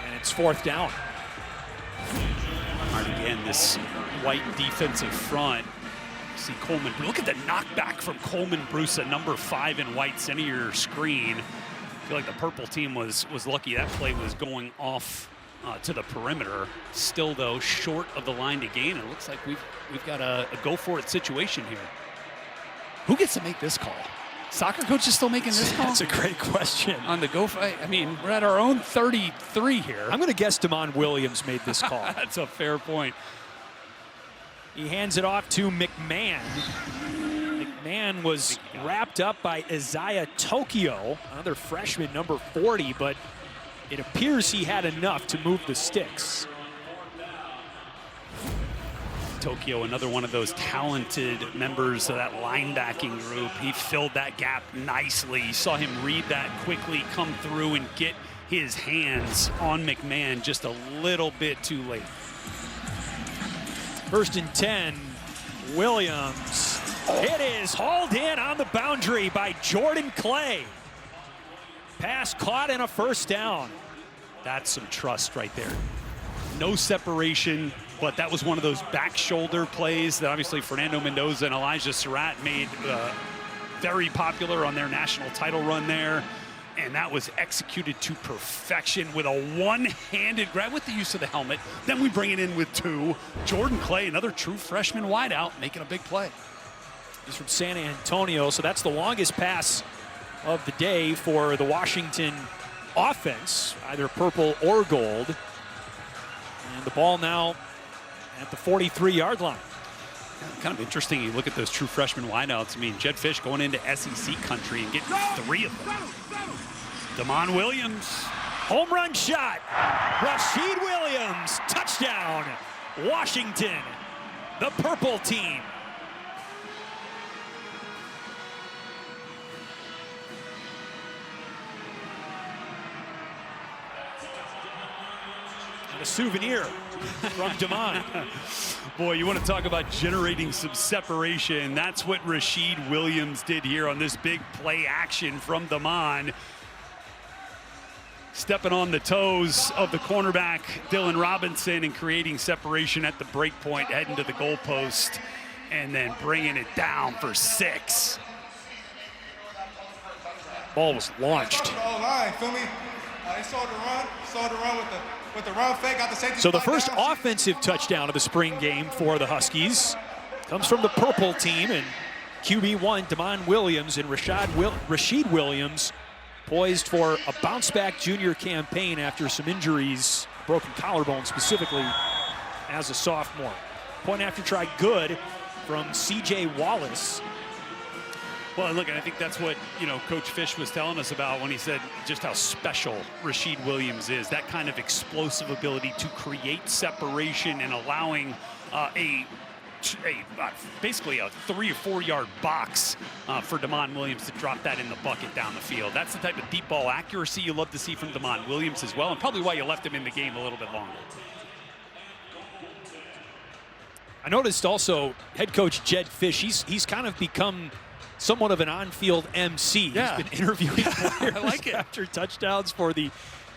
And it's 4th down. All right, again, this white defensive front. See Coleman. Look at the knockback from Coleman Brusa, number 5 in white, center of your screen. I feel like the purple team was lucky that play was going off to the perimeter. Still, though, short of the line to gain. It looks like we've got a go-for-it situation here. Who gets to make this call? Soccer coach is still making this call? That's a great question. On the go, I mean, we're at our own 33 here. I'm going to guess Damon Williams made this call. That's a fair point. He hands it off to McMahon. McMahon was wrapped up by Isaiah Tokyo, another freshman, number 40, but it appears he had enough to move the sticks. Tokyo, another one of those talented members of that linebacking group. He filled that gap nicely. You saw him read that quickly, come through and get his hands on McMahon just a little bit too late. 1st and 10, Williams. It is hauled in on the boundary by Jordan Clay. Pass caught and a 1st down. That's some trust right there. No separation, but that was one of those back shoulder plays that obviously Fernando Mendoza and Elijah Surratt made very popular on their national title run there. And that was executed to perfection with a one-handed grab with the use of the helmet. Then we bring it in with two. Jordan Clay, another true freshman wideout, making a big play. He's from San Antonio, so that's the longest pass of the day for the Washington offense, either purple or gold. And the ball now at the 43-yard line. Kind of interesting, you look at those true freshman wideouts. I mean, Jedd Fisch going into SEC country and getting 3 of them. Damon Williams. Home run shot. Rasheed Williams. Touchdown. Washington. The purple team. And a souvenir from Damon. Boy, you want to talk about generating some separation. That's what Rasheed Williams did here on this big play action from Damon. Stepping on the toes of the cornerback, Dylan Robinson, and creating separation at the break point, heading to the goalpost, and then bringing it down for 6. Ball was launched. Line, feel me? They saw the run with the run fake, got the safety. So the first offensive touchdown of the spring game for the Huskies comes from the purple team, and QB1 Damon Williams and Rasheed Williams poised for a bounce-back junior campaign after some injuries, broken collarbone specifically as a sophomore. Point after try good from C.J. Wallace. Well, look, I think that's what, Coach Fisch was telling us about when he said just how special Rasheed Williams is. That kind of explosive ability to create separation and allowing basically a 3 or 4 yard box for Damon Williams to drop that in the bucket down the field. That's the type of deep ball accuracy you love to see from Damon Williams as well, and probably why you left him in the game a little bit longer. I noticed also head coach Jedd Fisch, he's kind of become somewhat of an on-field MC. Yeah. He's been interviewing players I like it. after touchdowns for the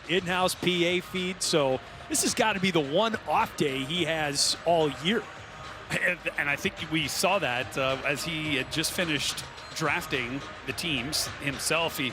in-house PA feed. So this has got to be the one off day he has all year. And I think we saw that as he had just finished drafting the teams himself. He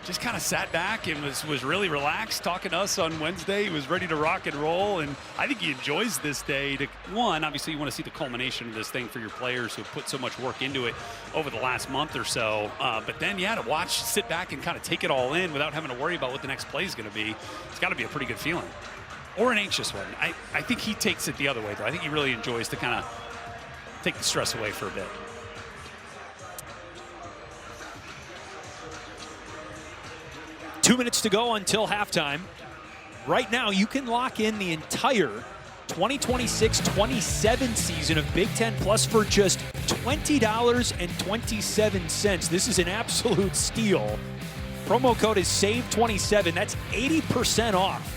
just kind of sat back and was really relaxed, talking to us on Wednesday. He was ready to rock and roll, and I think he enjoys this day. Obviously you want to see the culmination of this thing for your players who have put so much work into it over the last month or so. But then, to sit back and kind of take it all in without having to worry about what the next play is going to be, it's got to be a pretty good feeling. Or an anxious one. I think he takes it the other way, though. I think he really enjoys to kind of take the stress away for a bit. Two minutes to go until halftime. Right now, you can lock in the entire 2026-27 season of Big Ten Plus for just $20.27. This is an absolute steal. Promo code is SAVE27. That's 80% off.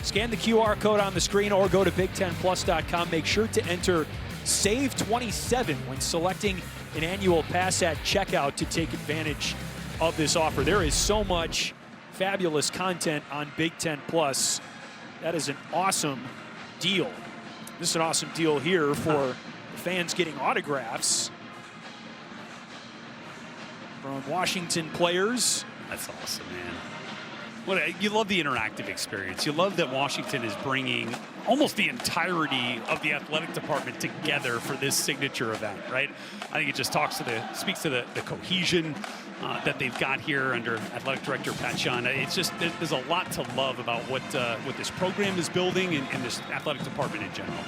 Scan the QR code on the screen or go to big10plus.com. Make sure to enter SAVE27 when selecting an annual pass at checkout to take advantage of this offer. There is so much fabulous content on Big Ten Plus. That is an awesome deal. This is an awesome deal here for the fans getting autographs from Washington players. That's awesome, man. You love the interactive experience. You love that Washington is bringing almost the entirety of the athletic department together for this signature event, right? I think it just speaks to the cohesion that they've got here under athletic director Pat Shon. It's just there's a lot to love about what this program is building and this athletic department in general.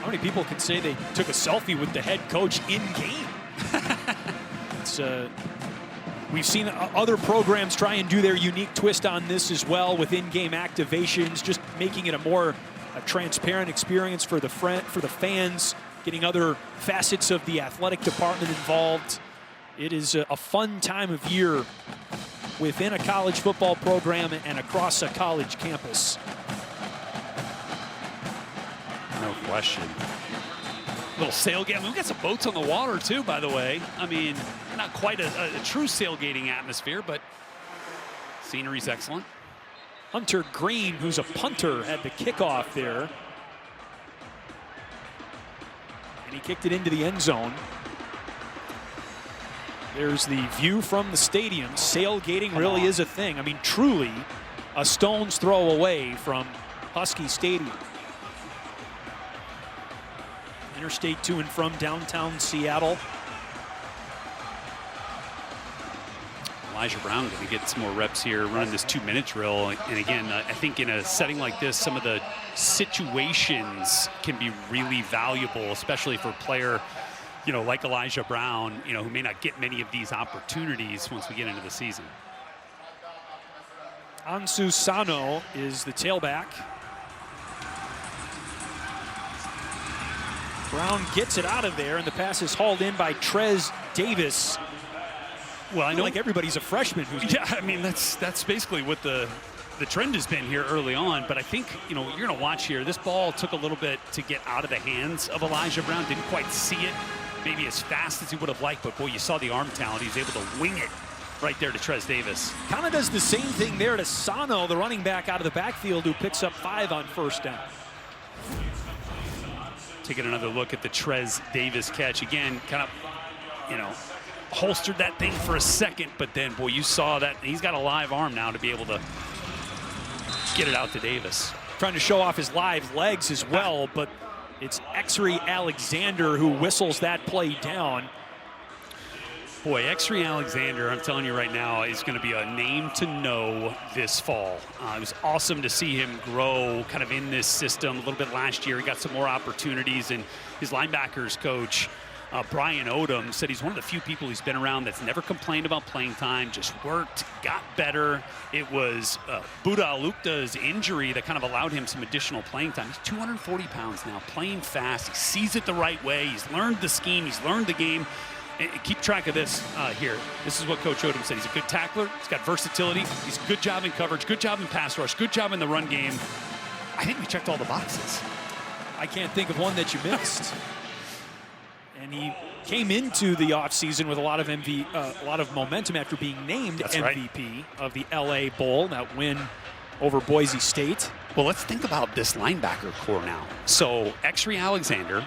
How many people can say they took a selfie with the head coach in game? We've seen other programs try and do their unique twist on this as well with in-game activations, just making it a more transparent experience for the fans, getting other facets of the athletic department involved. It is a fun time of year within a college football program and across a college campus. No question. Little sailgate. We've got some boats on the water too, by the way. I mean, not quite a true sailgating atmosphere, but scenery's excellent. Hunter Green, who's a punter, had the kickoff there. And he kicked it into the end zone. There's the view from the stadium. Sailgating really is a thing. I mean, truly a stone's throw away from Husky Stadium. Interstate to and from downtown Seattle. Elijah Brown going to get some more reps here running this 2-minute drill. And again, I think in a setting like this, some of the situations can be really valuable, especially for a player, you know, like Elijah Brown, you know, who may not get many of these opportunities once we get into the season. Ansu Sano is the tailback. Brown gets it out of there, and the pass is hauled in by Trez Davis. Well, I know like everybody's a freshman. Yeah, I mean, that's basically what the trend has been here early on. But I think, you know, you're going to watch here. This ball took a little bit to get out of the hands of Elijah Brown. Didn't quite see it maybe as fast as he would have liked. But, boy, you saw the arm talent. He's able to wing it right there to Trez Davis. Kind of does the same thing there to Sano, the running back out of the backfield, who picks up 5 on first down. Taking another look at the Trez Davis catch. Again, kind of, you know, holstered that thing for a second, but then, boy, you saw that. He's got a live arm now to be able to get it out to Davis. Trying to show off his live legs as well, but it's Exree Alexander who whistles that play down. Boy, Exree Alexander, I'm telling you right now, is going to be a name to know this fall. It was awesome to see him grow kind of in this system a little bit last year. He got some more opportunities, and his linebackers coach, Brian Odom, said he's one of the few people he's been around that's never complained about playing time, just worked, got better. It was Buda Alukta's injury that kind of allowed him some additional playing time. He's 240 pounds now, playing fast. He sees it the right way. He's learned the scheme. He's learned the game. And keep track of this here. This is what Coach Odom said. He's a good tackler. He's got versatility. He's a good job in coverage, good job in pass rush, good job in the run game. I think we checked all the boxes. I can't think of one that you missed. And he came into the offseason with a lot of momentum after being named That's MVP right. of the LA Bowl, that win over Boise State. Well, let's think about this linebacker core now. So Exree Alexander,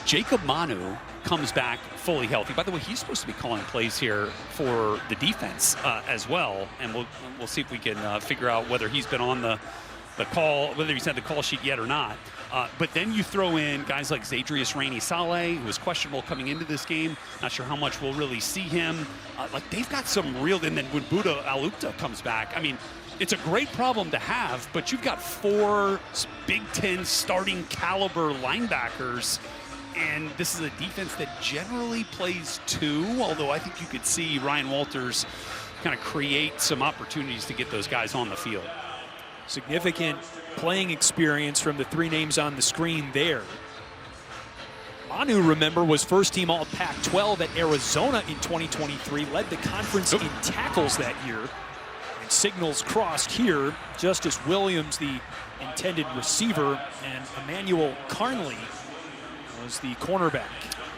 Jacob Manu comes back fully healthy. By the way, he's supposed to be calling plays here for the defense as well, and we'll see if we can figure out whether he's been on the call, whether he's had the call sheet yet or not. But then you throw in guys like Zadrius Rainey-Saleh, who was questionable coming into this game. Not sure how much we'll really see him. Like, they've got some real, and then when Buda Alukta comes back, I mean, it's a great problem to have, but you've got 4 Big Ten starting caliber linebackers, and this is a defense that generally plays 2, although I think you could see Ryan Walters kind of create some opportunities to get those guys on the field. Significant playing experience from the 3 names on the screen there. Manu, remember, was first team all Pac-12 at Arizona in 2023, led the conference in tackles that year. And signals crossed here. Justice Williams, the intended receiver, and Emmanuel Carnley was the cornerback.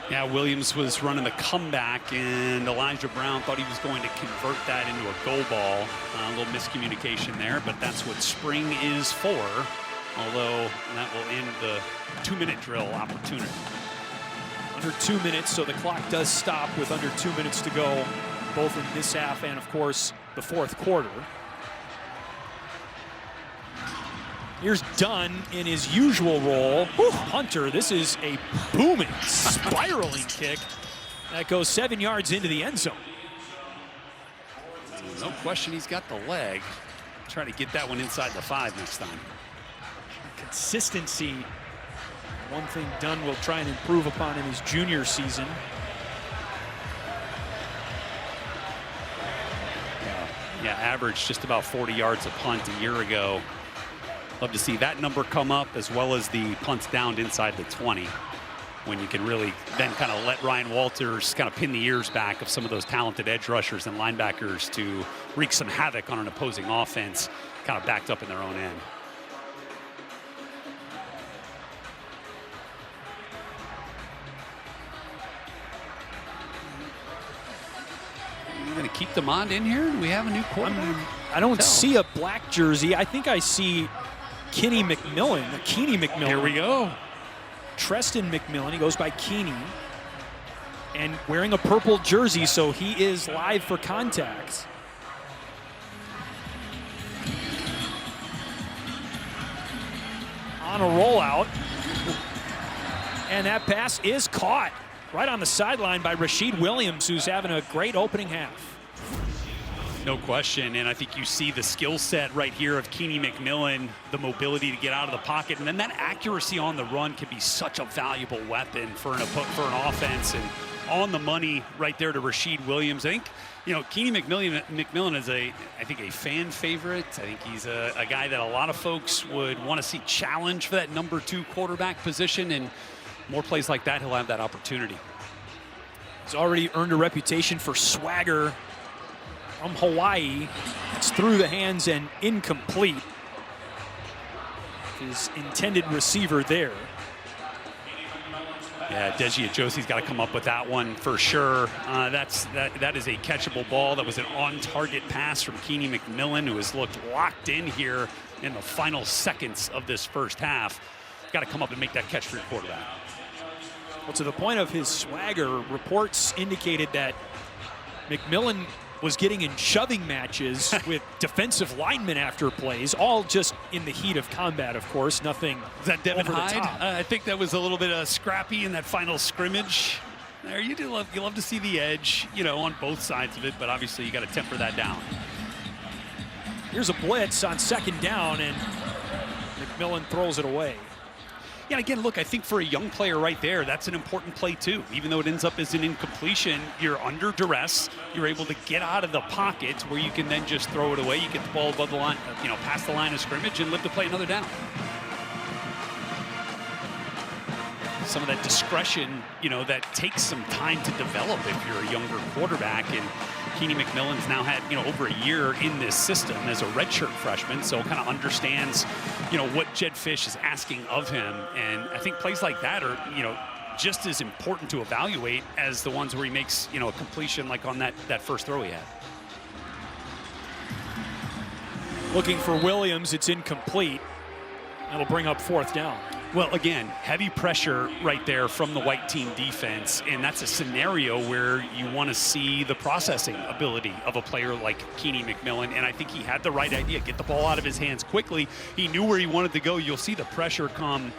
Yeah, Williams was running the comeback, and Elijah Brown thought he was going to convert that into a goal ball. A little miscommunication there, but that's what spring is for, although that will end the 2-minute drill opportunity. Under 2 minutes, so the clock does stop with under 2 minutes to go, both in this half and, of course, the fourth quarter. Here's Dunn in his usual role. Hunter, this is a booming, spiraling kick that goes 7 yards into the end zone. No question he's got the leg. Try to get that one inside the 5 next time. Consistency, one thing Dunn will try and improve upon in his junior season. Yeah, averaged just about 40 yards a punt a year ago. Love to see that number come up, as well as the punts downed inside the 20, when you can really then kind of let Ryan Walters kind of pin the ears back of some of those talented edge rushers and linebackers to wreak some havoc on an opposing offense, kind of backed up in their own end. You're going to keep Demond in here? Do we have a new quarterback? I don't see a black jersey. I think I see Keeney McMillan. Here we go. Treston McMillan. He goes by Keeney. and wearing a purple jersey, so he is live for contact. On a rollout, and that pass is caught right on the sideline by Rashid Williams, who's having a great opening half. No question, and I think you see the skill set right here of Keeney McMillan, the mobility to get out of the pocket, and then that accuracy on the run can be such a valuable weapon for an offense. And on the money right there to Rashid Williams. I think, you know, Keeney McMillan is I think a fan favorite. I think he's a guy that a lot of folks would want to see challenge for that number 2 quarterback position, and more plays like that, he'll have that opportunity. He's already earned a reputation for swagger. From Hawaii, it's through the hands and incomplete. His intended receiver there. Yeah, Deji Ajosi's got to come up with that one for sure. That is a catchable ball. That was an on-target pass from Keeney McMillan, who has looked locked in here in the final seconds of this first half. Got to come up and make that catch for your quarterback. Well, to the point of his swagger, reports indicated that McMillan was getting in shoving matches with defensive linemen after plays, all just in the heat of combat, of course, nothing. Is that Devin over the Hyde? top. I think that was a little bit scrappy in that final scrimmage. There, you love to see the edge, you know, on both sides of it, but obviously you got to temper that down. Here's a blitz on second down, and McMillan throws it away. Yeah, again, look, I think for a young player right there, that's an important play too. Even though it ends up as an incompletion, you're under duress. You're able to get out of the pocket where you can then just throw it away. You get the ball above the line, you know, past the line of scrimmage and live to play another down. Some of that discretion, you know, that takes some time to develop if you're a younger quarterback. And Keeney McMillan's now had, you know, over a year in this system as a redshirt freshman, so kind of understands, you know, what Jed Fish is asking of him. And I think plays like that are, you know, just as important to evaluate as the ones where he makes, you know, a completion like on that first throw he had. Looking for Williams, it's incomplete. That'll bring up fourth down. Well, again, heavy pressure right there from the white team defense, and that's a scenario where you want to see the processing ability of a player like Keeney McMillan, and I think he had the right idea. Get the ball out of his hands quickly. He knew where he wanted to go. You'll see the pressure come.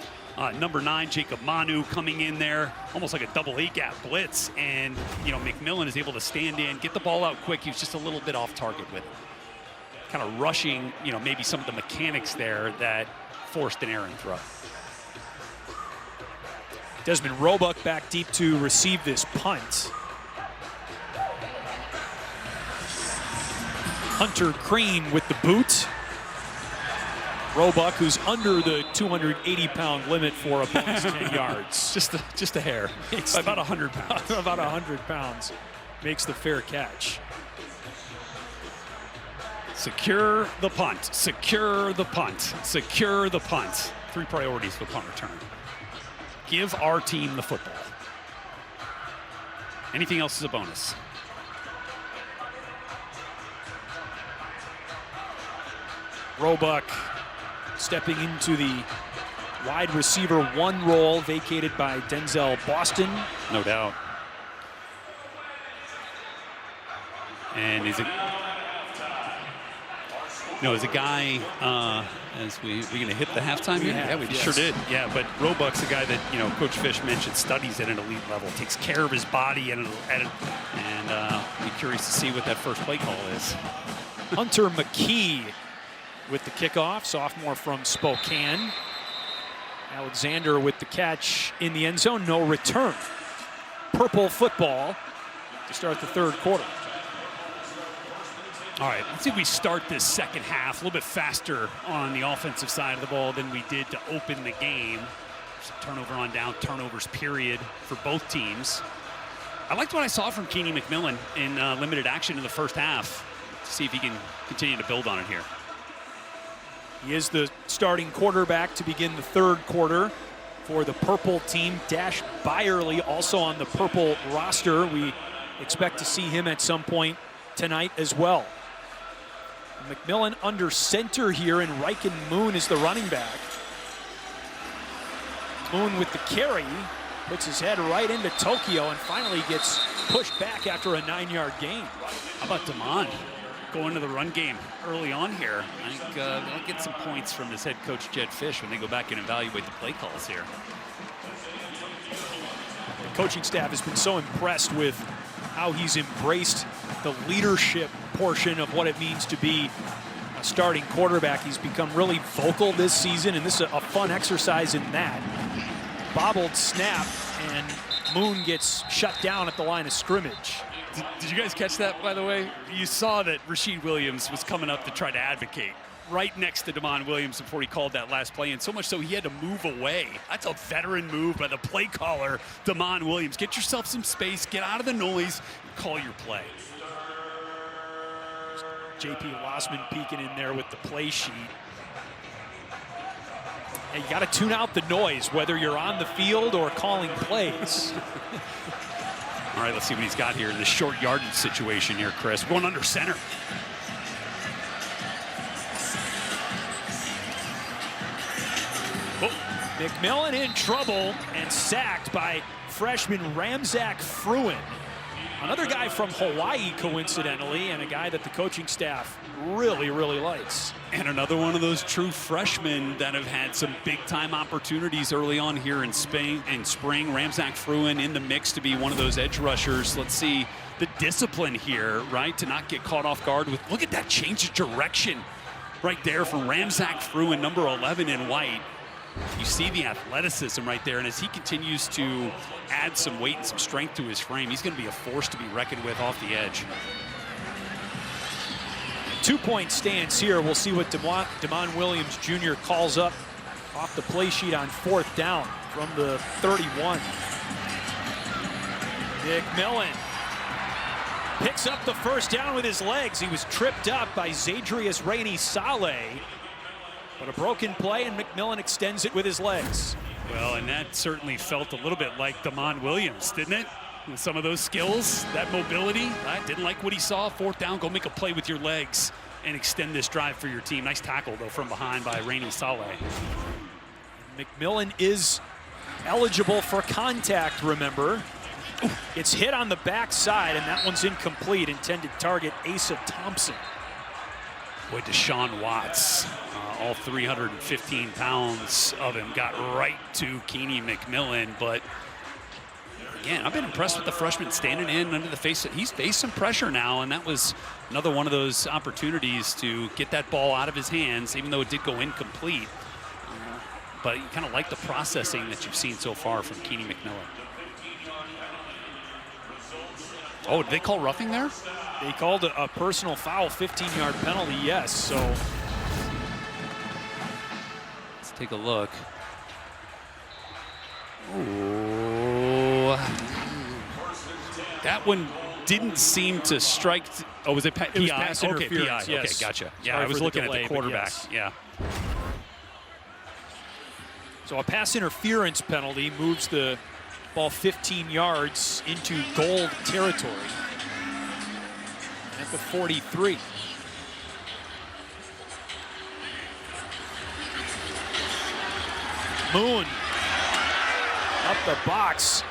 Number 9, Jacob Manu, coming in there, almost like a double A-gap blitz, and, you know, McMillan is able to stand in, get the ball out quick. He was just a little bit off target with it. Kind of rushing, you know, maybe some of the mechanics there that forced an errant throw. Desmond Roebuck back deep to receive this punt. Hunter Crane with the boot. Roebuck, who's under the 280-pound limit for a bonus 10 yards. Just a hair. It's about 100 pounds. About 100 pounds. Makes the fair catch. Secure the punt. Secure the punt. Secure the punt. 3 priorities for punt return. Give our team the football. Anything else is a bonus. Roebuck stepping into the wide receiver 1 role vacated by Denzel Boston. No doubt. And is it? No, as a guy, as we're going to hit the halftime here? Yeah, we sure did. Yeah, but Roebuck's a guy that, you know, Coach Fish mentioned studies at an elite level, takes care of his body, and be curious to see what that first play call is. Hunter McKee with the kickoff, sophomore from Spokane. Alexander with the catch in the end zone, no return. Purple football to start the third quarter. All right, let's see if we start this second half a little bit faster on the offensive side of the ball than we did to open the game. Some turnover on down, turnovers period for both teams. I liked what I saw from Keeney McMillan in limited action in the first half. To see if he can continue to build on it here. He is the starting quarterback to begin the third quarter for the purple team. Dash Byerly also on the purple roster. We expect to see him at some point tonight as well. McMillan under center here, and Ryken Moon is the running back. Moon with the carry. puts his head right into Tokyo and finally gets pushed back after a 9-yard gain. How about Damon going to the run game early on here? I think they'll get some points from his head coach, Jed Fish, when they go back and evaluate the play calls here. The coaching staff has been so impressed with how he's embraced the leadership portion of what it means to be a starting quarterback. He's become really vocal this season, and this is a fun exercise in that. Bobbled snap, and Moon gets shut down at the line of scrimmage. Did you guys catch that, by the way? You saw that Rasheed Williams was coming up to try to advocate right next to Damon Williams before he called that last play, and so much so he had to move away. That's a veteran move by the play caller, Damon Williams. Get yourself some space, get out of the noise, call your play. J.P. Lossman peeking in there with the play sheet. And you got to tune out the noise, whether you're on the field or calling plays. All right, let's see what he's got here in this short yardage situation here, Chris. We're going under center. Oh, McMillan in trouble and sacked by freshman Ramzak Fruin. Another guy from Hawaii, coincidentally, and a guy that the coaching staff really, really likes. And another one of those true freshmen that have had some big-time opportunities early on here in spring. Ramzak Fruin in the mix to be one of those edge rushers. Let's see the discipline here, right, to not get caught off guard with. Look at that change of direction right there from Ramzak Fruin, number 11 in white. You see the athleticism right there, and as he continues to add some weight and some strength to his frame, he's going to be a force to be reckoned with off the edge. 2-point stance here. We'll see what Damon Williams Jr. calls up off the play sheet on 4th down from the 31. McMillan picks up the first down with his legs. He was tripped up by Zadrius Rainey-Saleh. But a broken play, and McMillan extends it with his legs. Well, and that certainly felt a little bit like Damon Williams, didn't it? With some of those skills, that mobility. I didn't like what he saw. 4th down, go make a play with your legs and extend this drive for your team. Nice tackle, though, from behind by Rainey-Saleh. McMillan is eligible for contact, remember. It's hit on the backside, and that one's incomplete. Intended target, Asa Thompson. Boy, Deshaun Watts, all 315 pounds of him, got right to Keeney McMillan. But again, I've been impressed with the freshman standing in under the face. He's faced some pressure now, and that was another one of those opportunities to get that ball out of his hands, even though it did go incomplete. But you kind of like the processing that you've seen so far from Keeney McMillan. Oh, did they call roughing there? They called a personal foul, 15-yard penalty, yes. So let's take a look. Oh, that one didn't seem to strike. Oh, was it PI? It was pass interference, PI. yes. Okay, gotcha. Yeah, Sorry I was looking delay, at the quarterback. yes. Yeah. So a pass interference penalty moves the ball 15 yards into goal territory at the 43. Moon up the box,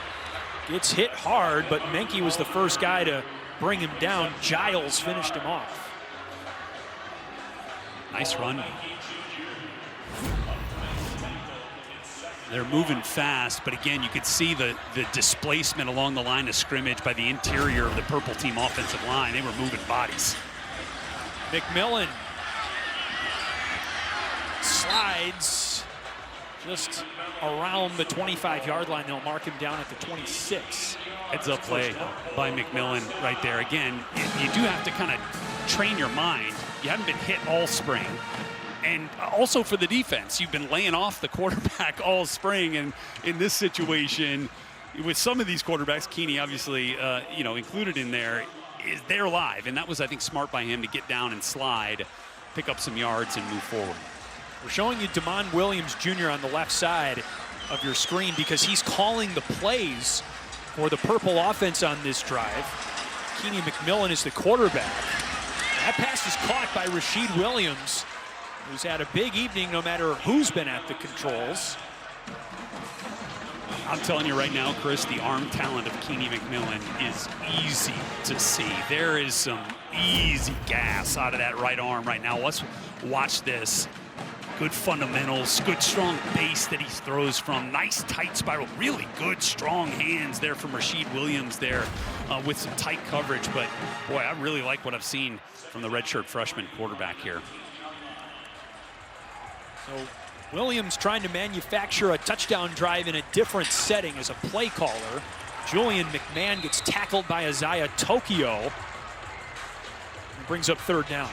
gets hit hard, but Menke was the first guy to bring him down. Giles finished him off. Nice run. They're moving fast, but again, you could see the displacement along the line of scrimmage by the interior of the purple team offensive line. They were moving bodies. McMillan slides just around the 25-yard line. They'll mark him down at the 26. Heads up play by McMillan right there. Again, you do have to kind of train your mind. You haven't been hit all spring. And also for the defense, you've been laying off the quarterback all spring. And in this situation, with some of these quarterbacks, Keeney obviously, included in there, they're live. And that was, I think, smart by him to get down and slide, pick up some yards, and move forward. We're showing you Damon Williams Jr. on the left side of your screen because he's calling the plays for the purple offense on this drive. Keeney McMillan is the quarterback. That pass is caught by Rasheed Williams, who's had a big evening no matter who's been at the controls. I'm telling you right now, Chris, the arm talent of Keeney McMillan is easy to see. There is some easy gas out of that right arm right now. Let's watch this. Good fundamentals, good strong base that he throws from. Nice tight spiral, really good strong hands there from Rashid Williams there with some tight coverage. But boy, I really like what I've seen from the redshirt freshman quarterback here. So Williams trying to manufacture a touchdown drive in a different setting as a play caller. Julian McMahon gets tackled by Isaiah Tokyo and brings up 3rd down.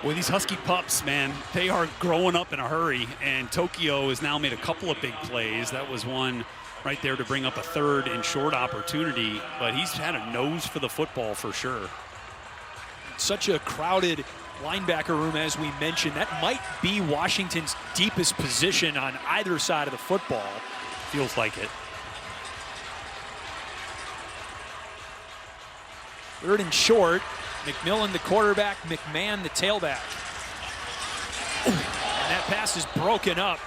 Well, these Husky pups, man, they are growing up in a hurry, and Tokyo has now made a couple of big plays. That was one right there to bring up a 3rd and short opportunity, but he's had a nose for the football for sure. Such a crowded linebacker room, as we mentioned. That might be Washington's deepest position on either side of the football. Feels like it. 3rd and short. McMillan the quarterback, McMahon the tailback. And that pass is broken up.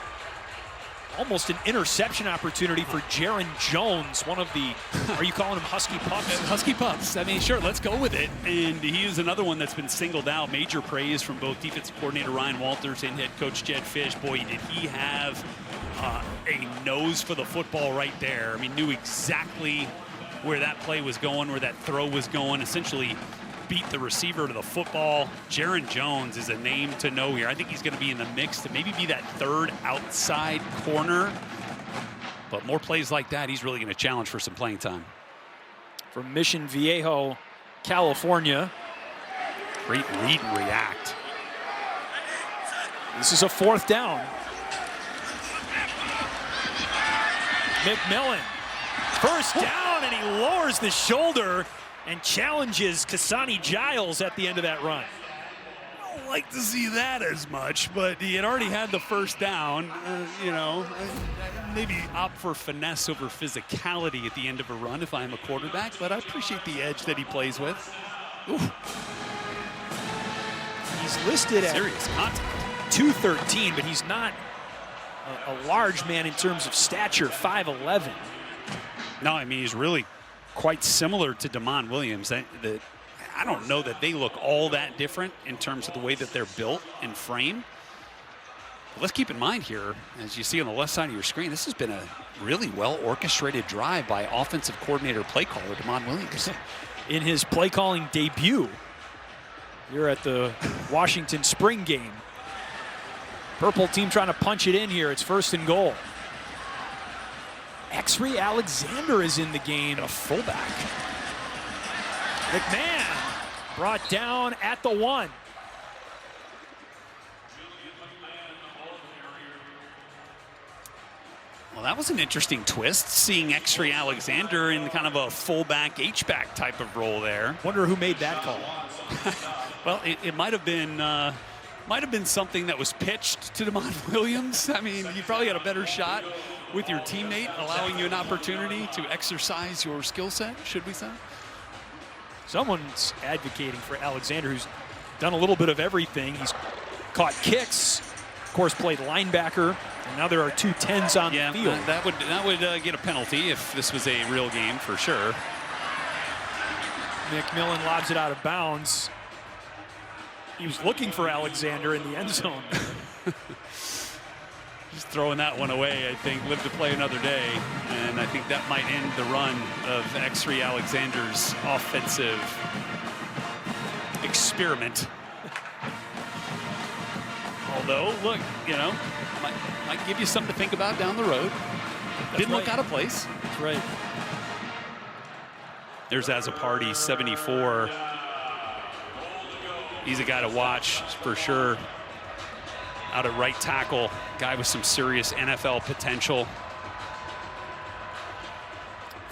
Almost an interception opportunity for Jaron Jones, one of the, are you calling him Husky Pups? Husky Pups. I mean, sure, let's go with it. And he is another one that's been singled out. Major praise from both defensive coordinator Ryan Walters and head coach Jed Fish. Boy, did he have a nose for the football right there. I mean, knew exactly where that play was going, where that throw was going. Essentially beat the receiver to the football. Jaron Jones is a name to know here. I think he's going to be in the mix to maybe be that 3rd outside corner. But more plays like that, he's really going to challenge for some playing time. From Mission Viejo, California. Great read and react. This is a 4th down. McMillan, 1st down, and he lowers the shoulder and challenges Kasani Giles at the end of that run. I don't like to see that as much, but he had already had the 1st down. You know, maybe opt for finesse over physicality at the end of a run if I'm a quarterback, but I appreciate the edge that he plays with. Ooh. He's listed at serious contact. 213, but he's not a large man in terms of stature, 5'11". No, I mean, he's really quite similar to Damon Williams. I don't know that they look all that different in terms of the way that they're built and framed. But let's keep in mind here, as you see on the left side of your screen, this has been a really well-orchestrated drive by offensive coordinator play caller Damon Williams. In his play calling debut here at the Washington Spring Game. Purple team trying to punch it in here. It's 1st and goal. Exree Alexander is in the game, a fullback. McMahon brought down at the 1. Well, that was an interesting twist, seeing Exree Alexander in kind of a fullback, H-back type of role there. Wonder who made that call. Well, it might have been something that was pitched to Damon Williams. I mean, you probably had a better shot with your teammate, allowing you an opportunity to exercise your skill set, should we say? Someone's advocating for Alexander, who's done a little bit of everything. He's caught kicks, of course played linebacker, and now there are 2 10s on the field. That would get a penalty if this was a real game, for sure. McMillan lobs it out of bounds. He was looking for Alexander in the end zone. Just throwing that one away, I think. Live to play another day. And I think that might end the run of Exree Alexander's offensive experiment. Although, look, you know, might give you something to think about down the road. Didn't look out of place. That's right. There's Azzopardi, 74. He's a guy to watch for sure. Out at right tackle, guy with some serious NFL potential.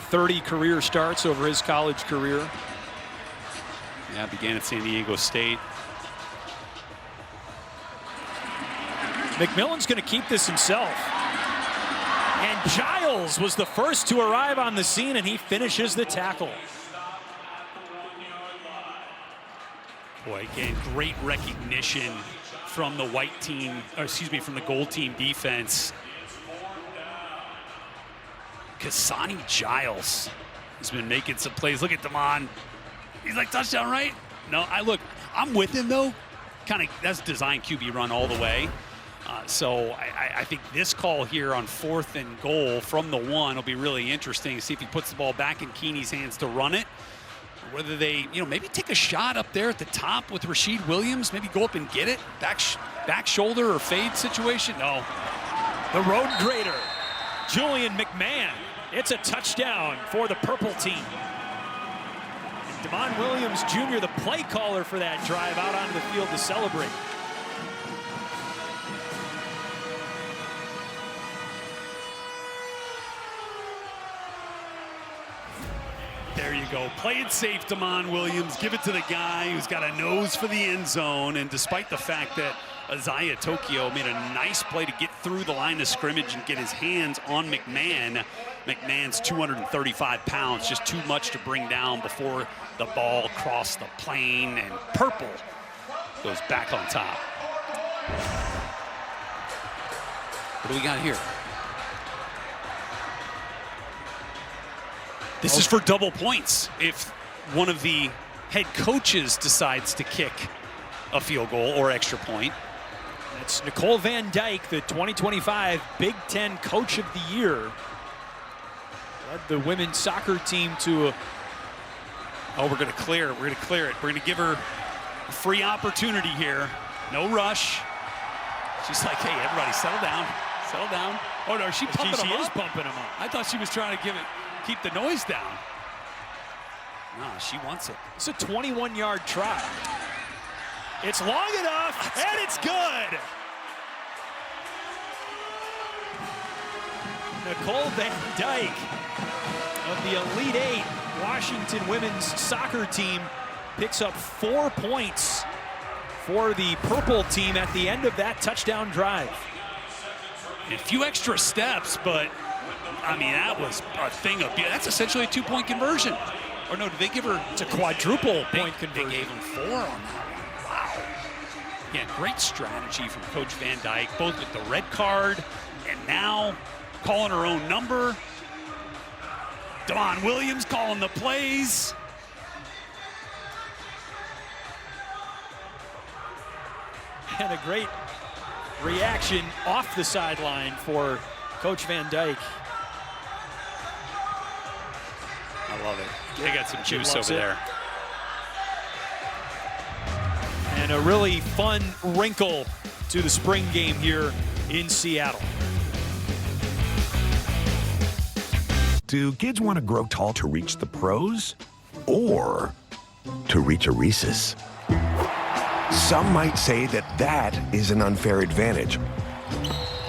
30 career starts over his college career. Yeah, began at San Diego State. McMillan's going to keep this himself. And Giles was the first to arrive on the scene, and he finishes the tackle. Boy, again, great recognition from the white team, or excuse me, from the gold team defense. Kasani Giles has been making some plays. Look at Damon. He's like, touchdown, right? No, I'm with him, though. Kind of, that's design QB run all the way. So I think this call here on 4th and goal from the 1 will be really interesting to see if he puts the ball back in Keeney's hands to run it. Or whether they, maybe take a shot up there at the top with Rasheed Williams, maybe go up and get it. Back shoulder or fade situation. No. The road grader, Julian McMahon. It's a touchdown for the purple team. And Damon Williams Jr., the play caller for that drive, out onto the field to celebrate. There you go. Play it safe, Damon Williams. Give it to the guy who's got a nose for the end zone. And despite the fact that Isaiah Tokyo made a nice play to get through the line of scrimmage and get his hands on McMahon, McMahon's 235 pounds, just too much to bring down before the ball crossed the plane, and purple goes back on top. What do we got here? This is for double points if one of the head coaches decides to kick a field goal or extra point. It's Nicole Van Dyke, the 2025 Big Ten Coach of the Year. Led the women's soccer team to we're going to clear it. We're going to clear it. We're going to give her a free opportunity here. No rush. She's like, hey, everybody, settle down. Settle down. Oh, no, she is pumping him up. I thought she was trying to keep the noise down. No, she wants it. It's a 21-yard try. It's long enough, and it's good. Nicole Van Dyke of the Elite Eight Washington women's soccer team picks up 4 points for the purple team at the end of that touchdown drive. A few extra steps, but I mean, that was a thing of, that's essentially a 2-point conversion. Or no, did they give her? It's a quadruple point conversion. They gave him 4 on that one. Wow. Yeah, great strategy from Coach Van Dyke, both with the red card and now calling her own number. Damon Williams calling the plays. And a great reaction off the sideline for Coach Van Dyke. I love it. They got some juice over there. And a really fun wrinkle to the spring game here in Seattle. Do kids want to grow tall to reach the pros or to reach a Reese's? Some might say that is an unfair advantage.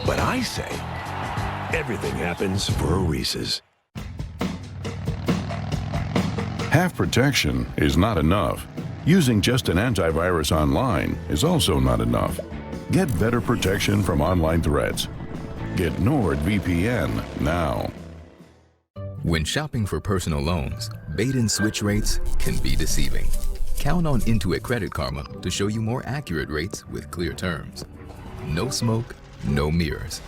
But I say everything happens for a Reese's. Half protection is not enough. Using just an antivirus online is also not enough. Get better protection from online threats. Get NordVPN now. When shopping for personal loans, bait and switch rates can be deceiving. Count on Intuit Credit Karma to show you more accurate rates with clear terms. No smoke, no mirrors.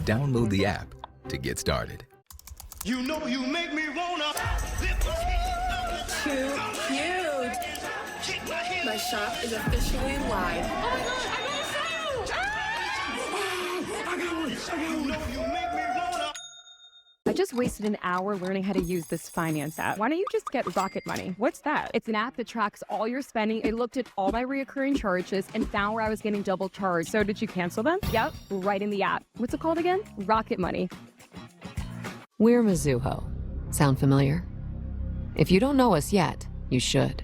Download the app to get started. You know you make me wanna. Too cute. My shop is officially live. Oh my God, I got one. You know you make me wanna. I just wasted an hour learning how to use this finance app. Why don't you just get Rocket Money? What's that? It's an app that tracks all your spending. It looked at all my reoccurring charges and found where I was getting double charged. So did you cancel them? Yep, right in the app. What's it called again? Rocket Money. We're Mizuho. Sound familiar? If you don't know us yet, you should.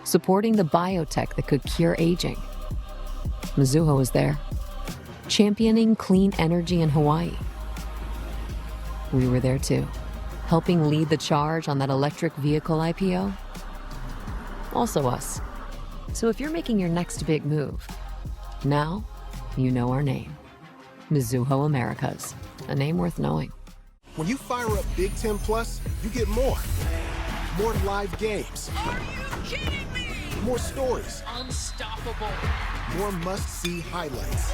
Supporting the biotech that could cure aging. Mizuho is there. Championing clean energy in Hawaii. We were there too, helping lead the charge on that electric vehicle IPO. Also us. So if you're making your next big move, now you know our name. Mizuho Americas, a name worth knowing. When you fire up Big Ten Plus, you get more. More live games. Are you kidding me? More stories. Unstoppable. More must-see highlights.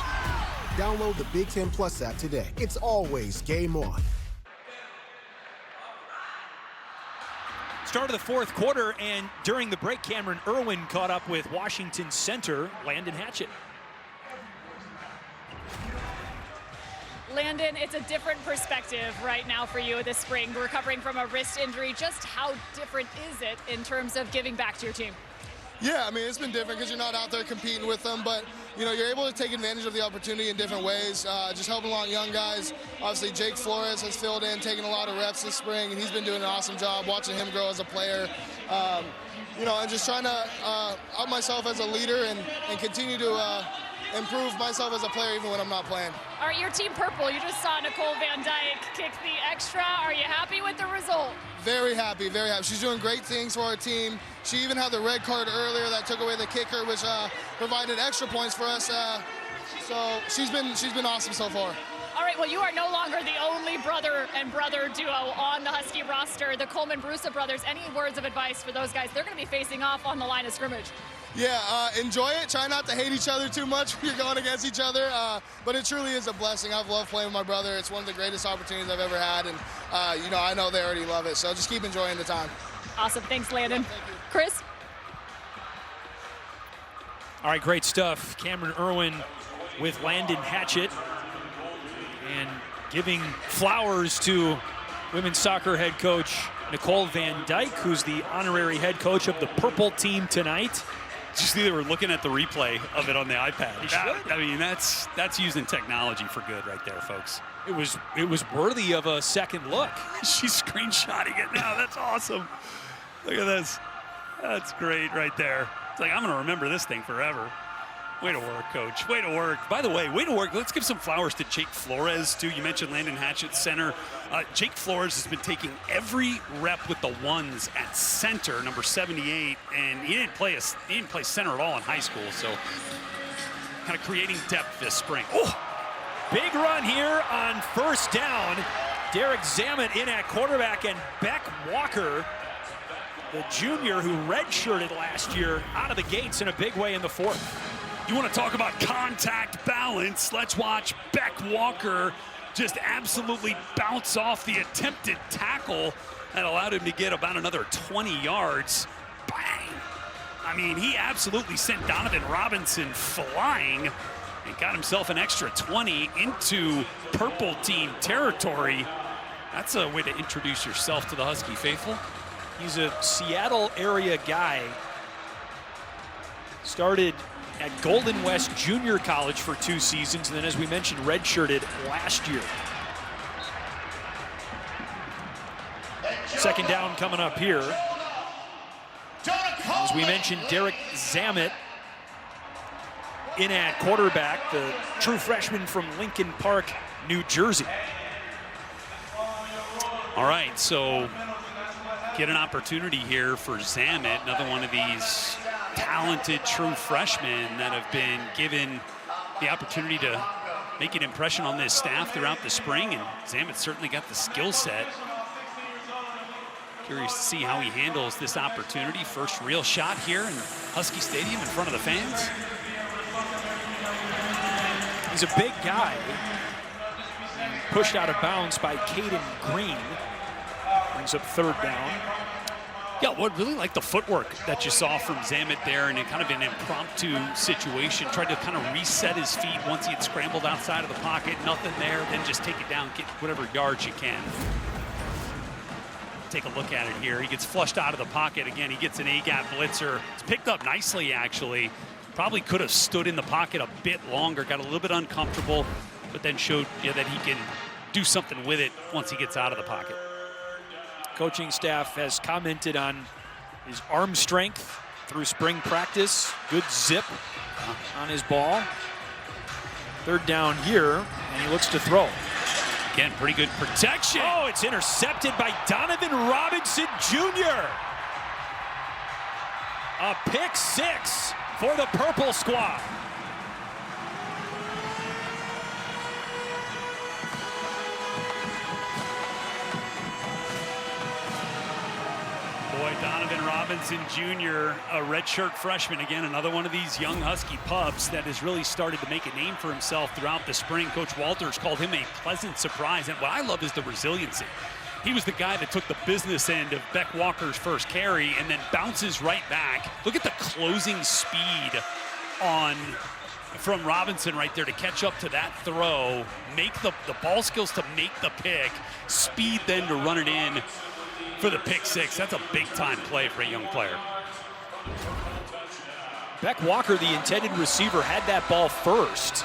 Download the Big Ten Plus app today. It's always game on. Start of the fourth quarter, and during the break, Cameron Irwin caught up with Washington center Landon Hatchett. Landon, it's a different perspective right now for you this spring, recovering from a wrist injury. Just how different is it in terms of giving back to your team? Yeah, I mean, it's been different because you're not out there competing with them, but, you know, you're able to take advantage of the opportunity in different ways, just helping along young guys. Obviously, Jake Flores has filled in, taking a lot of reps this spring, and he's been doing an awesome job watching him grow as a player. You know, and just trying to up myself as a leader and continue to improve myself as a player even when I'm not playing. All right, your team purple, you just saw Nicole Van Dyke kick the extra. Are you happy with the result? Very happy, very happy. She's doing great things for our team. She even had the red card earlier that took away the kicker, which provided extra points for us. So she's been awesome so far. All right, well, you are no longer the only brother and brother duo on the Husky roster. The Coleman-Brusa brothers, any words of advice for those guys? They're going to be facing off on the line of scrimmage. Yeah, enjoy it. Try not to hate each other too much when you're going against each other. But it truly is a blessing. I've loved playing with my brother. It's one of the greatest opportunities I've ever had. And, you know, I know they already love it. So just keep enjoying the time. Awesome. Thanks, Landon. Thank you. Chris? All right, great stuff. Cameron Irwin with Landon Hatchett. And giving flowers to women's soccer head coach Nicole Van Dyke, who's the honorary head coach of the purple team tonight. Did you see they were looking at the replay of it on the iPad? I mean, that's using technology for good right there, folks. It was worthy of a second look. She's screenshotting it now. That's awesome. Look at this. That's great right there. It's like, I'm going to remember this thing forever. Way to work, Coach. Way to work. By the way, way to work. Let's give some flowers to Jake Flores, too. You mentioned Landon Hatchett, center. Jake Flores has been taking every rep with the ones at center, number 78, and he didn't play center at all in high school, so kind of creating depth this spring. Oh, big run here on first down. Derek Zammit in at quarterback, and Beck Walker, the junior who redshirted last year, out of the gates in a big way in the fourth. You want to talk about contact balance? Let's watch Beck Walker just absolutely bounce off the attempted tackle that allowed him to get about another 20 yards. Bang! I mean, he absolutely sent Donovan Robinson flying and got himself an extra 20 into purple team territory. That's a way to introduce yourself to the Husky faithful. He's a Seattle area guy. Started at Golden West Junior College for 2 seasons, and then, as we mentioned, redshirted last year. Second down coming up here. As we mentioned, Derek Zammit in at quarterback, the true freshman from Lincoln Park, New Jersey. All right, so get an opportunity here for Zammit, another one of these talented true freshmen that have been given the opportunity to make an impression on this staff throughout the spring, and Zammit certainly got the skill set. Curious to see how he handles this opportunity. First real shot here in Husky Stadium in front of the fans. He's a big guy. Pushed out of bounds by Caden Green. Brings up third down. Yeah, what really like the footwork that you saw from Zammit there, and in kind of an impromptu situation. Tried to kind of reset his feet once he had scrambled outside of the pocket. Nothing there, then just take it down, get whatever yards you can. Take a look at it here. He gets flushed out of the pocket. Again, he gets an A-gap blitzer. It's picked up nicely, actually. Probably could have stood in the pocket a bit longer, got a little bit uncomfortable, but then showed that he can do something with it once he gets out of the pocket. Coaching staff has commented on his arm strength through spring practice. Good zip on his ball. Third down here, and he looks to throw. Again, pretty good protection. Oh, it's intercepted by Donovan Robinson Jr. A pick six for the Purple Squad. Boy, Donovan Robinson Jr., a redshirt freshman. Again, another one of these young Husky pups that has really started to make a name for himself throughout the spring. Coach Walters called him a pleasant surprise. And what I love is the resiliency. He was the guy that took the business end of Beck Walker's first carry and then bounces right back. Look at the closing speed from Robinson right there to catch up to that throw, make the ball skills to make the pick, speed then to run it in for the pick six. That's a big-time play for a young player. Beck Walker, the intended receiver, had that ball first.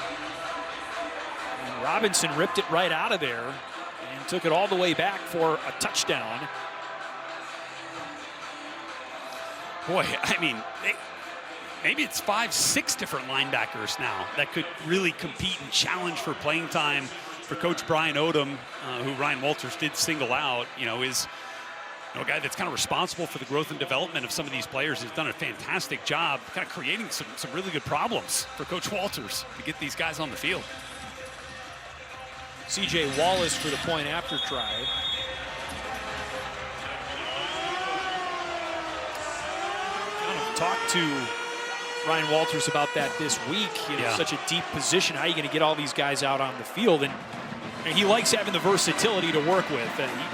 And Robinson ripped it right out of there and took it all the way back for a touchdown. Boy, I mean, maybe it's 5-6 different linebackers now that could really compete and challenge for playing time for Coach Brian Odom, who Ryan Walters did single out, is a guy that's kind of responsible for the growth and development of some of these players. Has done a fantastic job kind of creating some really good problems for Coach Walters to get these guys on the field. C.J. Wallace for the point after try. Kind of talked to Ryan Walters about that this week. Such a deep position. How are you going to get all these guys out on the field? And he likes having the versatility to work with.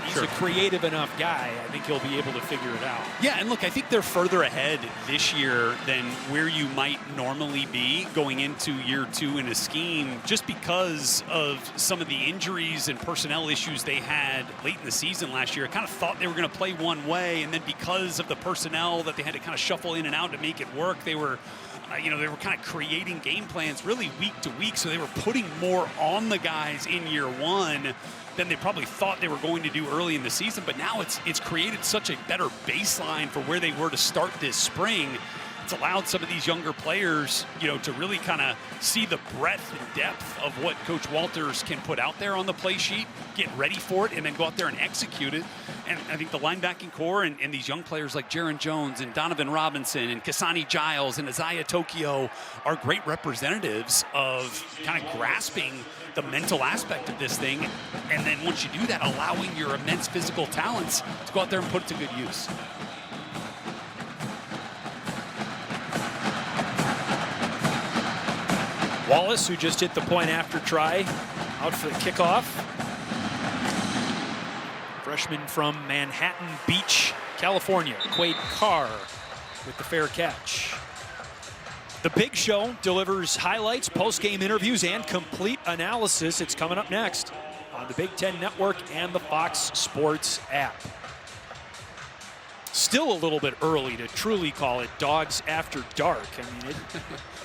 He's a creative enough guy. I think he'll be able to figure it out. Yeah, and look, I think they're further ahead this year than where you might normally be going into year two in a scheme, just because of some of the injuries and personnel issues they had late in the season last year. I kind of thought they were going to play one way, and then because of the personnel that they had to kind of shuffle in and out to make it work, they were they were kind of creating game plans really week to week, so they were putting more on the guys in year one than they probably thought they were going to do early in the season. But now it's created such a better baseline for where they were to start this spring. It's allowed some of these younger players, to really kind of see the breadth and depth of what Coach Walters can put out there on the play sheet, get ready for it, and then go out there and execute it. And I think the linebacking core and these young players like Jaron Jones and Donovan Robinson and Kasani Giles and Isaiah Tokyo are great representatives of kind of grasping the mental aspect of this thing. And then once you do that, allowing your immense physical talents to go out there and put it to good use. Wallace, who just hit the point after try, out for the kickoff. Freshman from Manhattan Beach, California, Quade Carr with the fair catch. The Big Show delivers highlights, post-game interviews, and complete analysis. It's coming up next on the Big Ten Network and the Fox Sports app. Still a little bit early to truly call it Dogs After Dark. I mean,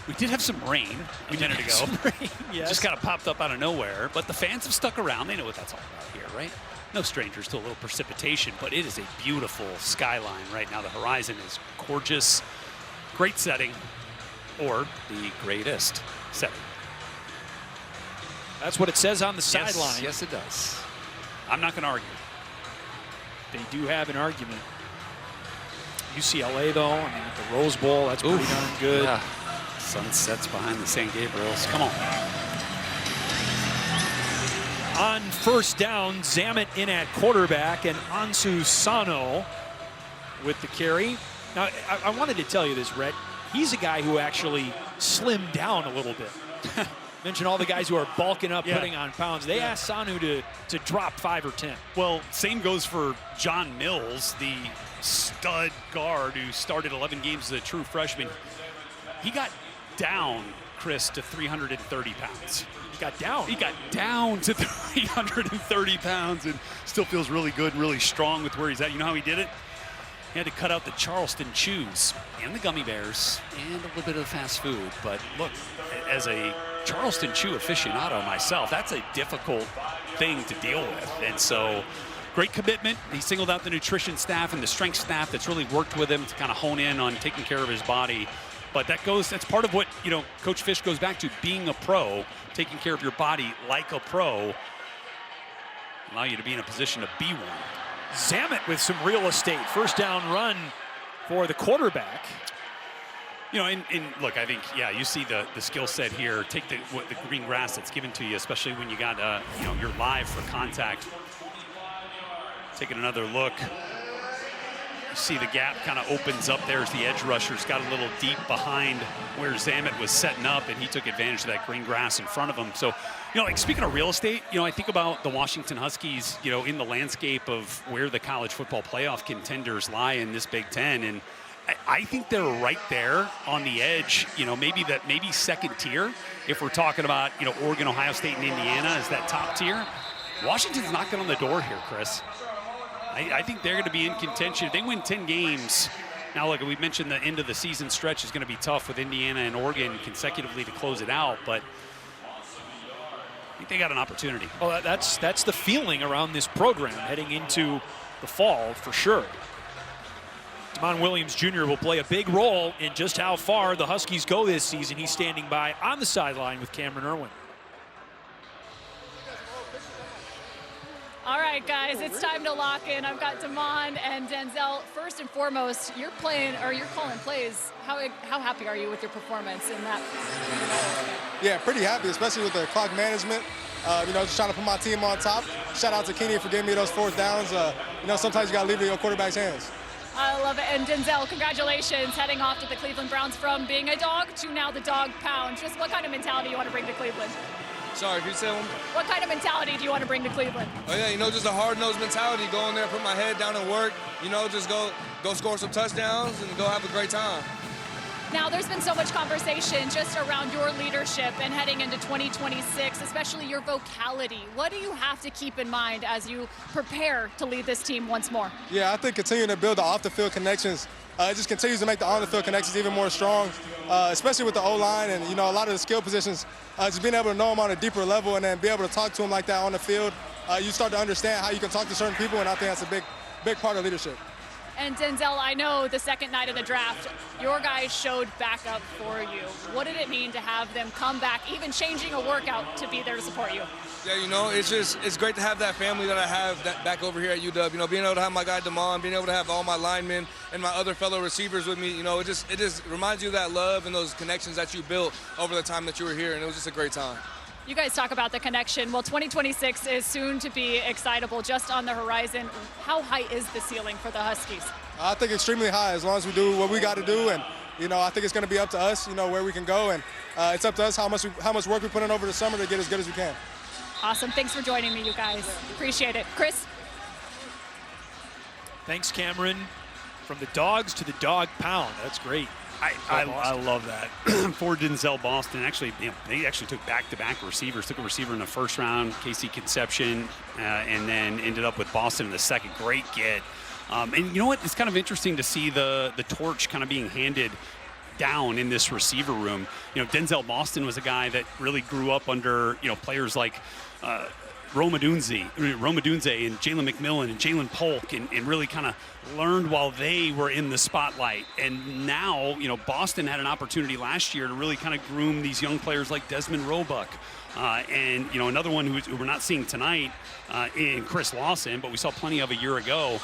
we did have some rain a minute ago. Yes. Just kind of popped up out of nowhere. But the fans have stuck around. They know what that's all about here, right? No strangers to a little precipitation, but it is a beautiful skyline right now. The horizon is gorgeous. Great setting, or the greatest setting. That's what it says on the sideline. Yes, it does. I'm not going to argue. They do have an argument. UCLA, though, I mean, the Rose Bowl, that's pretty darn good. Yeah. Sun sets behind the San Gabriels. Come on. On first down, Zamet in at quarterback and Ansu Sano with the carry. Now, I wanted to tell you this, Rhett. He's a guy who actually slimmed down a little bit. Mention all the guys who are bulking up, putting on pounds. They asked Sanu to drop 5 or 10. Well, same goes for John Mills, the stud guard who started 11 games as a true freshman. He got down, Chris, to 330 pounds. He got down? He got down to 330 pounds and still feels really good and really strong with where he's at. You know how he did it? He had to cut out the Charleston chews and the gummy bears and a little bit of fast food. But look, as a Charleston chew aficionado myself, that's a difficult thing to deal with. And so great commitment. He singled out the nutrition staff and the strength staff that's really worked with him to kind of hone in on taking care of his body. But that's part of what, Coach Fish goes back to, being a pro, taking care of your body like a pro, allow you to be in a position to be one. Zamet with some real estate. First down run for the quarterback. And look, I think, you see the skill set here. Take the green grass that's given to you, especially when you got, you're live for contact. Taking another look. see the gap kind of opens up there as the edge rushers got a little deep behind where Zamet was setting up, and he took advantage of that green grass in front of him. So, like speaking of real estate, I think about the Washington Huskies, in the landscape of where the college football playoff contenders lie in this Big Ten. And I think they're right there on the edge, maybe second tier. If we're talking about, Oregon, Ohio State, and Indiana as that top tier. Washington's knocking on the door here, Chris. I think they're going to be in contention. If they win 10 games, now look, we mentioned the end of the season stretch is going to be tough with Indiana and Oregon consecutively to close it out, but I think they got an opportunity. Well, that's the feeling around this program heading into the fall for sure. Damon Williams Jr. will play a big role in just how far the Huskies go this season. He's standing by on the sideline with Cameron Irwin. All right, guys, it's time to lock in. I've got Damon and Denzel. First and foremost, you're calling plays. How happy are you with your performance in that? Yeah, pretty happy, especially with the clock management. Just trying to put my team on top. Shout out to Kenny for giving me those fourth downs. Sometimes you got to leave it in your quarterback's hands. I love it. And Denzel, congratulations heading off to the Cleveland Browns from being a dog to now the dog pound. Just what kind of mentality you want to bring to Cleveland? Sorry, can you say one? What kind of mentality do you want to bring to Cleveland? Oh yeah, just a hard-nosed mentality. Go in there, put my head down and work. Just go score some touchdowns and go have a great time. Now, there's been so much conversation just around your leadership and heading into 2026, especially your vocality. What do you have to keep in mind as you prepare to lead this team once more? Yeah, I think continuing to build the off-the-field connections, it just continues to make the on-the-field connections even more strong, especially with the O-line and, a lot of the skill positions, just being able to know them on a deeper level and then be able to talk to them like that on the field. You start to understand how you can talk to certain people, and I think that's a big part of leadership. And Denzel, I know the second night of the draft, your guys showed backup for you. What did it mean to have them come back, even changing a workout to be there to support you? Yeah, it's great to have that family that I have back over here at UW. Being able to have my guy Damon, being able to have all my linemen and my other fellow receivers with me, it just reminds you of that love and those connections that you built over the time that you were here, and it was just a great time. You guys talk about the connection. Well, 2026 is soon to be excitable, just on the horizon. How high is the ceiling for the Huskies? I think extremely high, as long as we do what we got to do. And, I think it's going to be up to us, where we can go. And it's up to us how much work we put in over the summer to get as good as we can. Awesome. Thanks for joining me, you guys. Appreciate it. Chris? Thanks, Cameron. From the dogs to the dog pound. That's great. I love that. For Denzel Boston, actually, they actually took back-to-back receivers. Took a receiver in the first round, Casey Conception, and then ended up with Boston in the second. Great get. And you know what? It's kind of interesting to see the torch kind of being handed down in this receiver room. Denzel Boston was a guy that really grew up under, players like Rome Odunze and Jalen McMillan and Jalen Polk and really kind of learned while they were in the spotlight. And now, Boston had an opportunity last year to really kind of groom these young players like Desmond Roebuck. And, another one who we're not seeing tonight in Chris Lawson, but we saw plenty of a year ago.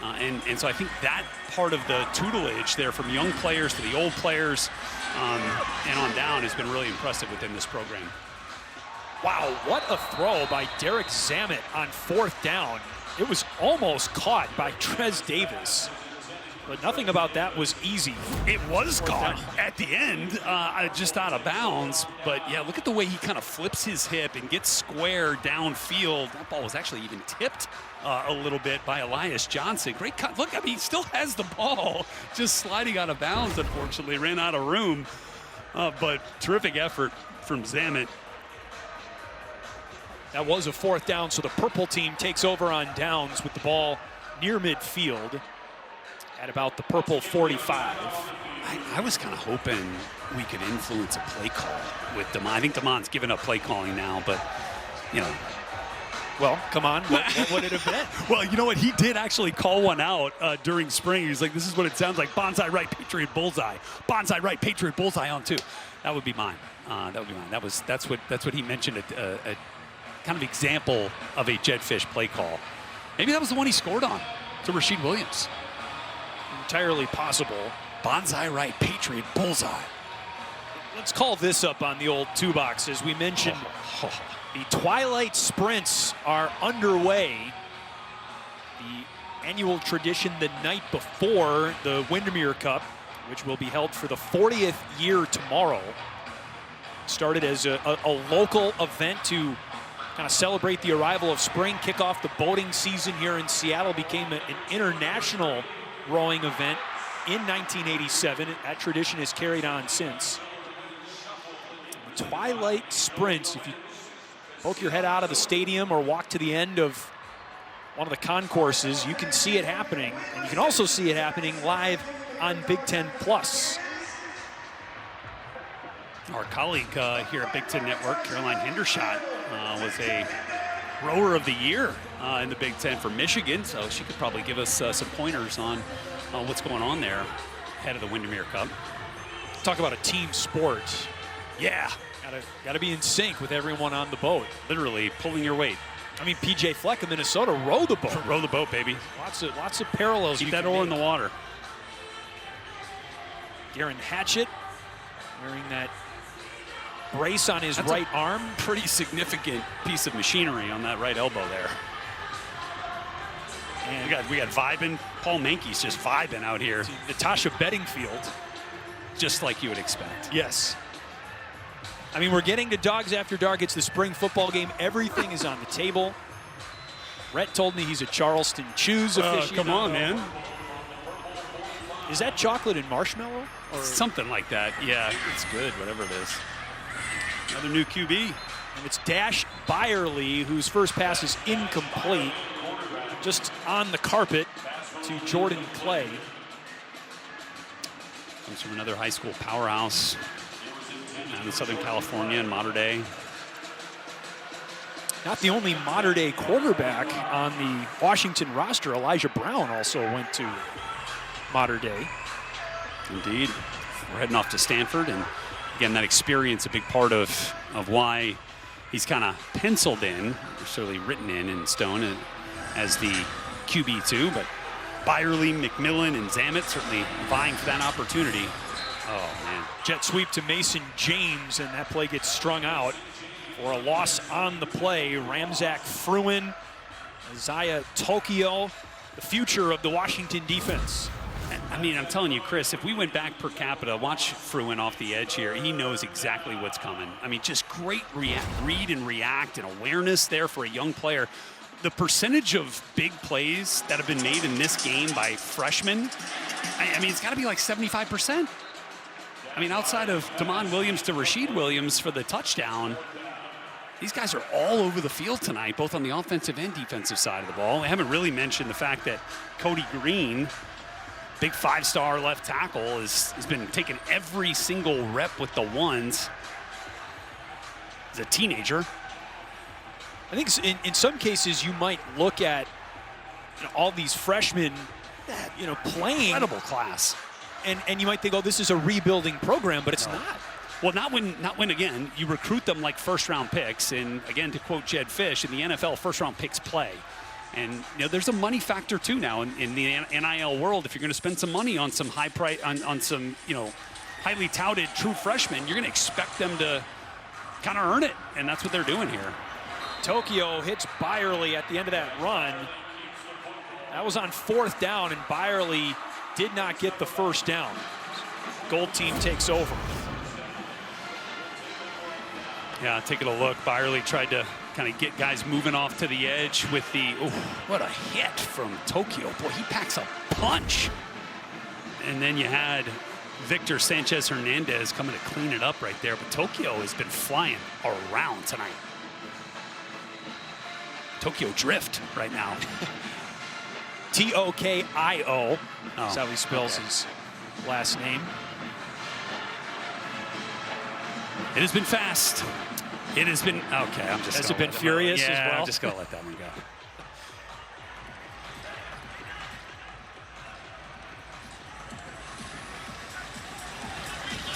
And so I think that part of the tutelage there from young players to the old players and on down has been really impressive within this program. Wow, what a throw by Derek Zamet on fourth down. It was almost caught by Trez Davis, but nothing about that was easy. It was caught at the end, just out of bounds. But, yeah, look at the way he kind of flips his hip and gets square downfield. That ball was actually even tipped a little bit by Elias Johnson. Great cut. Look, he still has the ball, just sliding out of bounds, unfortunately. Ran out of room. But terrific effort from Zamet. That was a fourth down, so the purple team takes over on downs with the ball near midfield at about the purple 45. I was kind of hoping we could influence a play call with Damon. I think Damon's given up play calling now, but, Well, come on. What would it have been? Well, you know what? He did actually call one out during spring. He was like, this is what it sounds like. Bonsai right, Patriot bullseye. Bonsai right, Patriot bullseye on two. That would be mine. That's what he mentioned at kind of example of a Jetfish play call. Maybe that was the one he scored on to Rasheed Williams. Entirely possible. Bonsai right, Patriot bullseye. Let's call this up on the old two box. As we mentioned, the Twilight Sprints are underway. The annual tradition the night before the Windermere Cup, which will be held for the 40th year tomorrow. Started as a local event to kind of celebrate the arrival of spring, kick off the boating season here in Seattle, became an international rowing event in 1987. That tradition has carried on since. The Twilight Sprints, if you poke your head out of the stadium or walk to the end of one of the concourses, you can see it happening. And you can also see it happening live on Big Ten Plus. Our colleague here at Big Ten Network, Caroline Hendershot, was a rower of the year in the Big Ten for Michigan, so she could probably give us some pointers on what's going on there ahead of the Windermere Cup. Talk about a team sport. Yeah. Gotta be in sync with everyone on the boat. Literally pulling your weight. I mean, PJ Fleck of Minnesota, row the boat. Row the boat, baby. Lots of parallels. Keep that oar in the water. Garen Hatchett wearing that brace on his right arm. Pretty significant piece of machinery on that right elbow there. And we got vibing. Paul Mankey's just vibing out here. Natasha Bedingfield. Just like you would expect. Yes. I mean, we're getting to Dogs After Dark. It's the spring football game. Everything is on the table. Rhett told me he's a Charleston Chews aficionado. Come on, man. Is that chocolate and marshmallow? Or something like that. Yeah, it's good, whatever it is. Another new QB. And it's Dash Byerly, whose first pass is incomplete. Just on the carpet to Jordan Clay. Comes from another high school powerhouse in Southern California in Mater Dei. Not the only Mater Dei quarterback on the Washington roster. Elijah Brown also went to Mater Dei. Indeed. We're heading off to Stanford, and again, that experience a big part of why he's kind of penciled in, necessarily written in stone as the QB2, but Byerly, McMillan, and Zamet certainly vying for that opportunity. Oh, man. Jet sweep to Mason James, and that play gets strung out for a loss on the play. Ramzak Fruin, Isaiah Tokyo, the future of the Washington defense. I mean, I'm telling you, Chris, if we went back per capita, watch Fruin off the edge here. He knows exactly what's coming. I mean, just great read and react and awareness there for a young player. The percentage of big plays that have been made in this game by freshmen, I mean, it's got to be like 75%. I mean, outside of Damon Williams to Rashid Williams for the touchdown, these guys are all over the field tonight, both on the offensive and defensive side of the ball. I haven't really mentioned the fact that Cody Green, big five-star left tackle, has been taking every single rep with the ones. He's a teenager. I think in some cases you might look at all these freshmen, playing incredible class, and you might think, oh, this is a rebuilding program, but it's not. Well, not when again you recruit them like first-round picks, and again to quote Jed Fish, in the NFL, first-round picks play. And there's a money factor too now in the NIL world. If you're going to spend some money on some high price on some highly touted true freshmen, you're going to expect them to kind of earn it, and that's what they're doing here. Tokyo hits Byerly at the end of that run. That was on 4th down, and Byerly did not get the first down. Gold team takes over. Yeah, taking a look, Byerly tried to kind of get guys moving off to the edge with the, what a hit from Tokyo. Boy, he packs a punch. And then you had Victor Sanchez-Hernandez coming to clean it up right there, but Tokyo has been flying around tonight. Tokyo Drift right now. Tokio. That's how he spells his last name. It has been fast. It has been, okay, I'm just. Has it been furious as well? I'm just going to let that one go.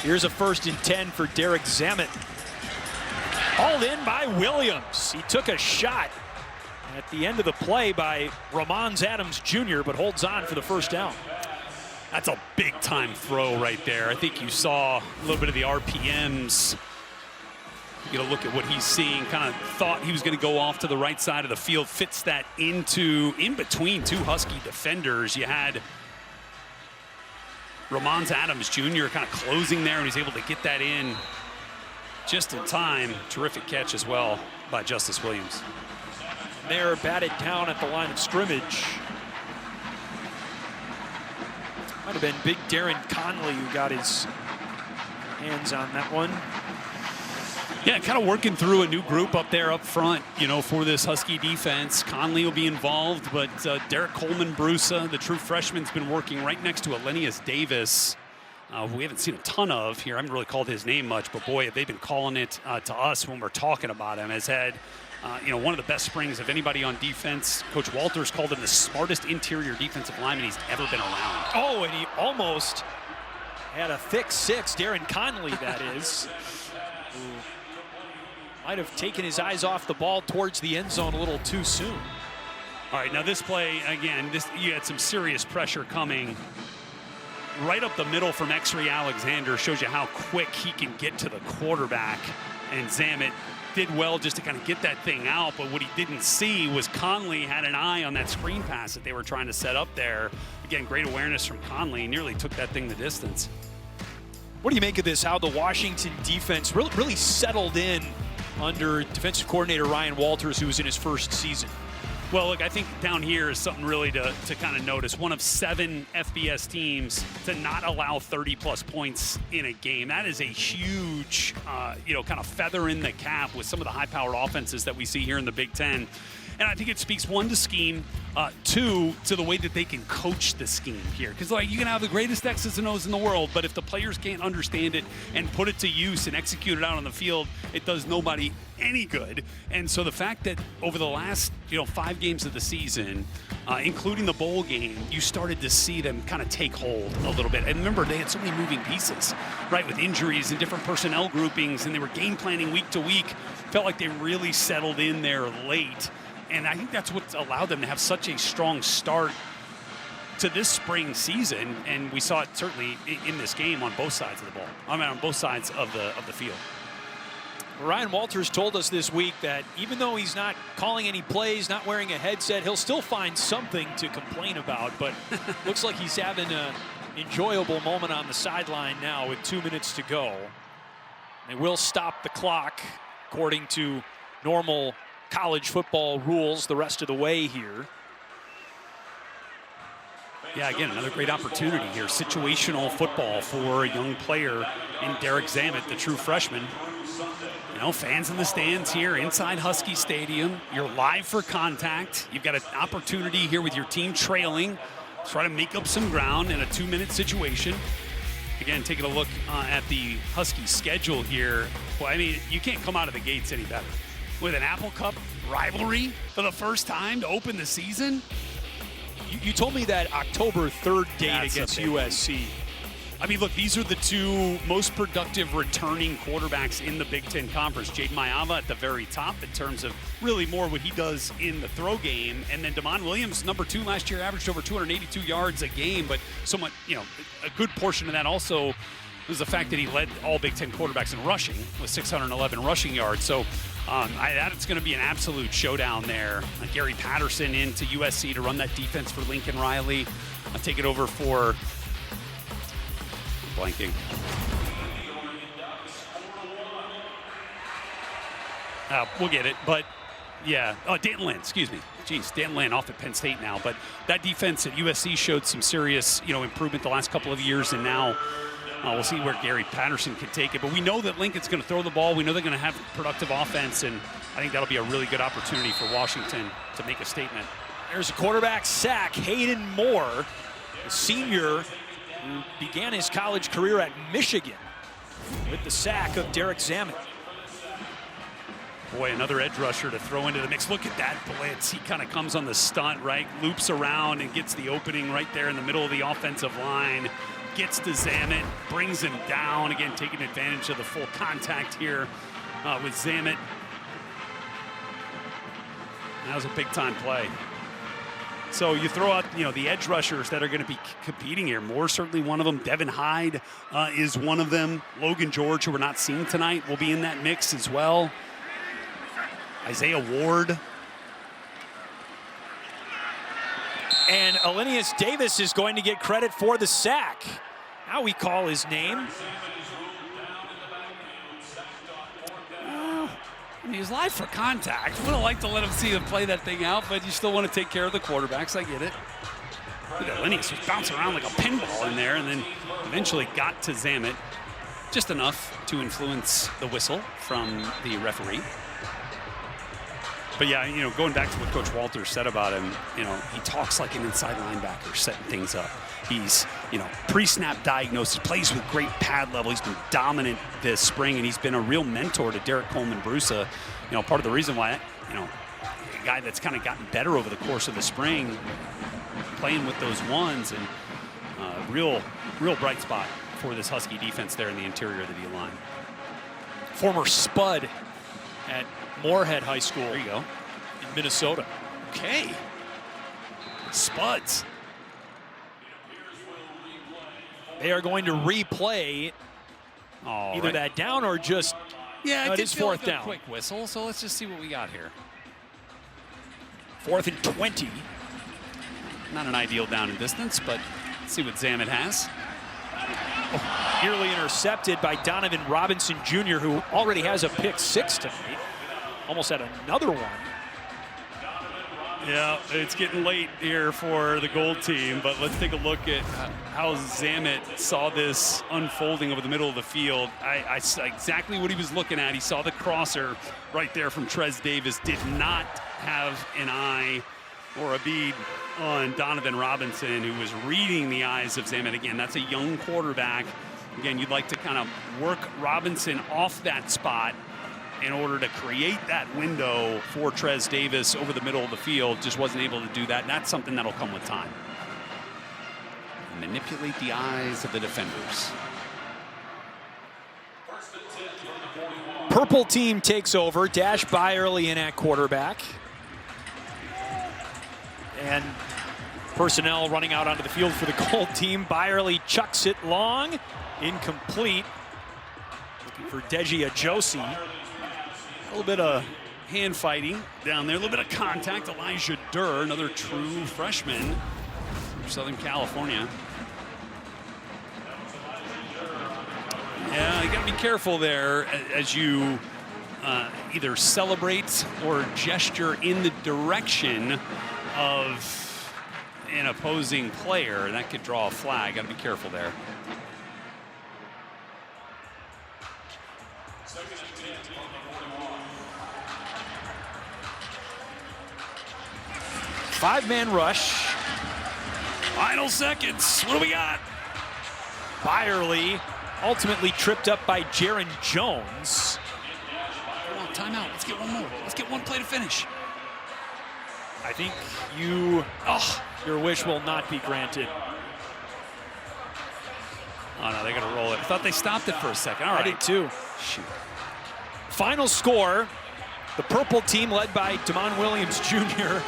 Here's a 1st and 10 for Derek Zamet. Hauled in by Williams. He took a shot at the end of the play by Ramons Adams Jr., but holds on for the first down. That's a big-time throw right there. I think you saw a little bit of the RPMs You get a look at what he's seeing. Kind of thought he was going to go off to the right side of the field. Fits that in between two Husky defenders. You had Ramon Adams Jr. kind of closing there, and he's able to get that in just in time. Terrific catch as well by Justice Williams. They're batted down at the line of scrimmage. Might have been big Darren Conley who got his hands on that one. Yeah, kind of working through a new group up there up front, you know, for this Husky defense. Conley will be involved, but Derek Coleman-Brusa, the true freshman, has been working right next to Elenius Davis, who we haven't seen a ton of here. I haven't really called his name much, but boy, have they been calling it to us when we're talking about him. Has had, you know, one of the best springs of anybody on defense. Coach Walters called him the smartest interior defensive lineman he's ever been around. Oh, and he almost had a thick six, Darren Conley, that is. Might have taken his eyes off the ball towards the end zone a little too soon. All right, now this play, again, you had some serious pressure coming right up the middle from X-Ray Alexander. Shows you how quick he can get to the quarterback. And Zamet did well just to kind of get that thing out, but what he didn't see was Conley had an eye on that screen pass that they were trying to set up there. Again, great awareness from Conley. Nearly took that thing the distance. What do you make of this, how the Washington defense really settled in under defensive coordinator Ryan Walters, who was in his first season? Well, look, I think down here is something really to kind of notice. One of 7 FBS teams to not allow 30-plus points in a game. That is a huge, you know, kind of feather in the cap with some of the high-powered offenses that we see here in the Big Ten. And I think it speaks, 1, to scheme, 2, to the way that they can coach the scheme here. Because, like, you can have the greatest X's and O's in the world, but if the players can't understand it and put it to use and execute it out on the field, it does nobody any good. And so the fact that over the last, you know, 5 games of the season, including the bowl game, you started to see them kind of take hold a little bit. And remember, they had so many moving pieces, right, with injuries and different personnel groupings, and they were game planning week to week. Felt like they really settled in there late. And I think that's what's allowed them to have such a strong start to this spring season. And we saw it certainly in this game on both sides of the ball. I mean, on both sides of the field. Ryan Walters told us this week that even though he's not calling any plays, not wearing a headset, he'll still find something to complain about. But looks like he's having an enjoyable moment on the sideline now with 2 minutes to go. They will stop the clock according to normal college football rules the rest of the way here. Yeah, again, another great opportunity here. Situational football for a young player in Derek Zamet, the true freshman. You know, fans in the stands here inside Husky Stadium. You're live for contact. You've got an opportunity here with your team trailing. Try to make up some ground in a 2-minute situation. Again, taking a look at the Husky schedule here. Well, I mean, you can't come out of the gates any better. With an Apple Cup rivalry for the first time to open the season. You told me that October 3rd date against USC. I mean, look, these are the 2 most productive returning quarterbacks in the Big Ten Conference. Jaden Mayava at the very top in terms of really more what he does in the throw game. And then Damon Williams, number 2 last year, averaged over 282 yards a game. But somewhat, you know, a good portion of that also was the fact that he led all Big Ten quarterbacks in rushing with 611 rushing yards. So it's going to be an absolute showdown there. Gary Patterson into USC to run that defense for Lincoln Riley. I'll take it over for blanking. We'll get it, but yeah. Danton Lynn, excuse me. Jeez, Danton Lynn off at Penn State now. But that defense at USC showed some serious, you know, improvement the last couple of years, and now we'll see where Gary Patterson can take it. But we know that Lincoln's going to throw the ball. We know they're going to have productive offense, and I think that'll be a really good opportunity for Washington to make a statement. There's a quarterback sack. Hayden Moore, a senior who began his college career at Michigan, with the sack of Derek Zamet. Boy, another edge rusher to throw into the mix. Look at that blitz. He kind of comes on the stunt, right? Loops around and gets the opening right there in the middle of the offensive line. Gets to Zamet, brings him down. Again, taking advantage of the full contact here with Zamet. That was a big-time play. So you throw out, the edge rushers that are going to be competing here. Moore certainly one of them. Devin Hyde is one of them. Logan George, who we're not seeing tonight, will be in that mix as well. Isaiah Ward. And Alinius Davis is going to get credit for the sack. Now we call his name. He was live for contact. Would have liked to let him see him play that thing out, but you still want to take care of the quarterbacks. I get it. Look at Linus was bouncing around like a pinball in there, and then eventually got to Zamet just enough to influence the whistle from the referee. But yeah, going back to what Coach Walters said about him, he talks like an inside linebacker, setting things up. He's, pre-snap diagnosis, plays with great pad level. He's been dominant this spring, and he's been a real mentor to Derek Coleman-Brusa. Part of the reason why, a guy that's kind of gotten better over the course of the spring, playing with those ones, and real bright spot for this Husky defense there in the interior of the D-line. Former Spud at Moorhead High School. There you go. In Minnesota. Okay. Spuds. They are going to replay either that down or just it is fourth down. Quick whistle, so let's just see what we got here. 4th and 20. Not an ideal down and distance, but let's see what Zamet has. Nearly intercepted by Donovan Robinson Jr., who already has a pick 6 tonight. Almost had another one. Yeah, it's getting late here for the gold team, but let's take a look at how Zamet saw this unfolding over the middle of the field. I saw exactly what he was looking at. He saw the crosser right there from Trez Davis, did not have an eye or a bead on Donovan Robinson, who was reading the eyes of Zamet. Again, that's a young quarterback. Again, you'd like to kind of work Robinson off that spot in order to create that window for Trez Davis over the middle of the field. Just wasn't able to do that, and that's something that'll come with time. Manipulate the eyes of the defenders. Purple team takes over. Dash Byerly in at quarterback. And personnel running out onto the field for the gold team. Byerly chucks it long. Incomplete. Looking for Deji Ajosi. A little bit of hand fighting down there, a little bit of contact. Elijah Durr, another true freshman from Southern California. Yeah, you got to be careful there as you either celebrate or gesture in the direction of an opposing player. That could draw a flag. Got to be careful there. Five-man rush. Final seconds. What do we got? Byerly ultimately tripped up by Jaron Jones. Come on, timeout. Let's get one more. Let's get one play to finish. I think your wish will not be granted. Oh, no, they're going to roll it. I thought they stopped it for a second. All right. I did too. Shoot. Final score, the purple team led by Damon Williams Jr.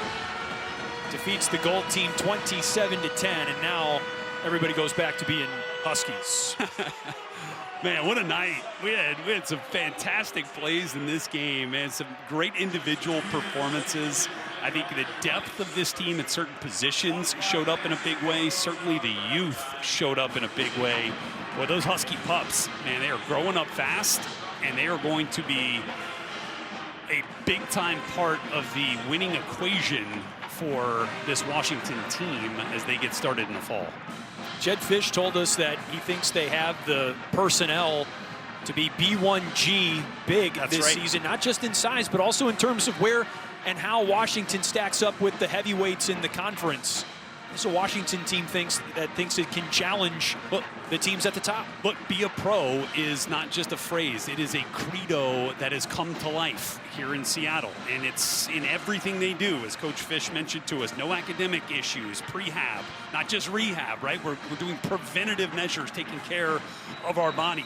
defeats the gold team 27-10, and now everybody goes back to being Huskies. Man, what a night. We had some fantastic plays in this game, and some great individual performances. I think the depth of this team at certain positions showed up in a big way. Certainly the youth showed up in a big way. Boy, those Husky pups, man, they are growing up fast, and they are going to be a big-time part of the winning equation for this Washington team as they get started in the fall. Jed Fish told us that he thinks they have the personnel to be B1G big this season, not just in size, but also in terms of where and how Washington stacks up with the heavyweights in the conference. This is a Washington team thinks it can challenge the teams at the top. Look, be a pro is not just a phrase. It is a credo that has come to life here in Seattle. And it's in everything they do, as Coach Fish mentioned to us. No academic issues, prehab, not just rehab, right? We're doing preventative measures, taking care of our body.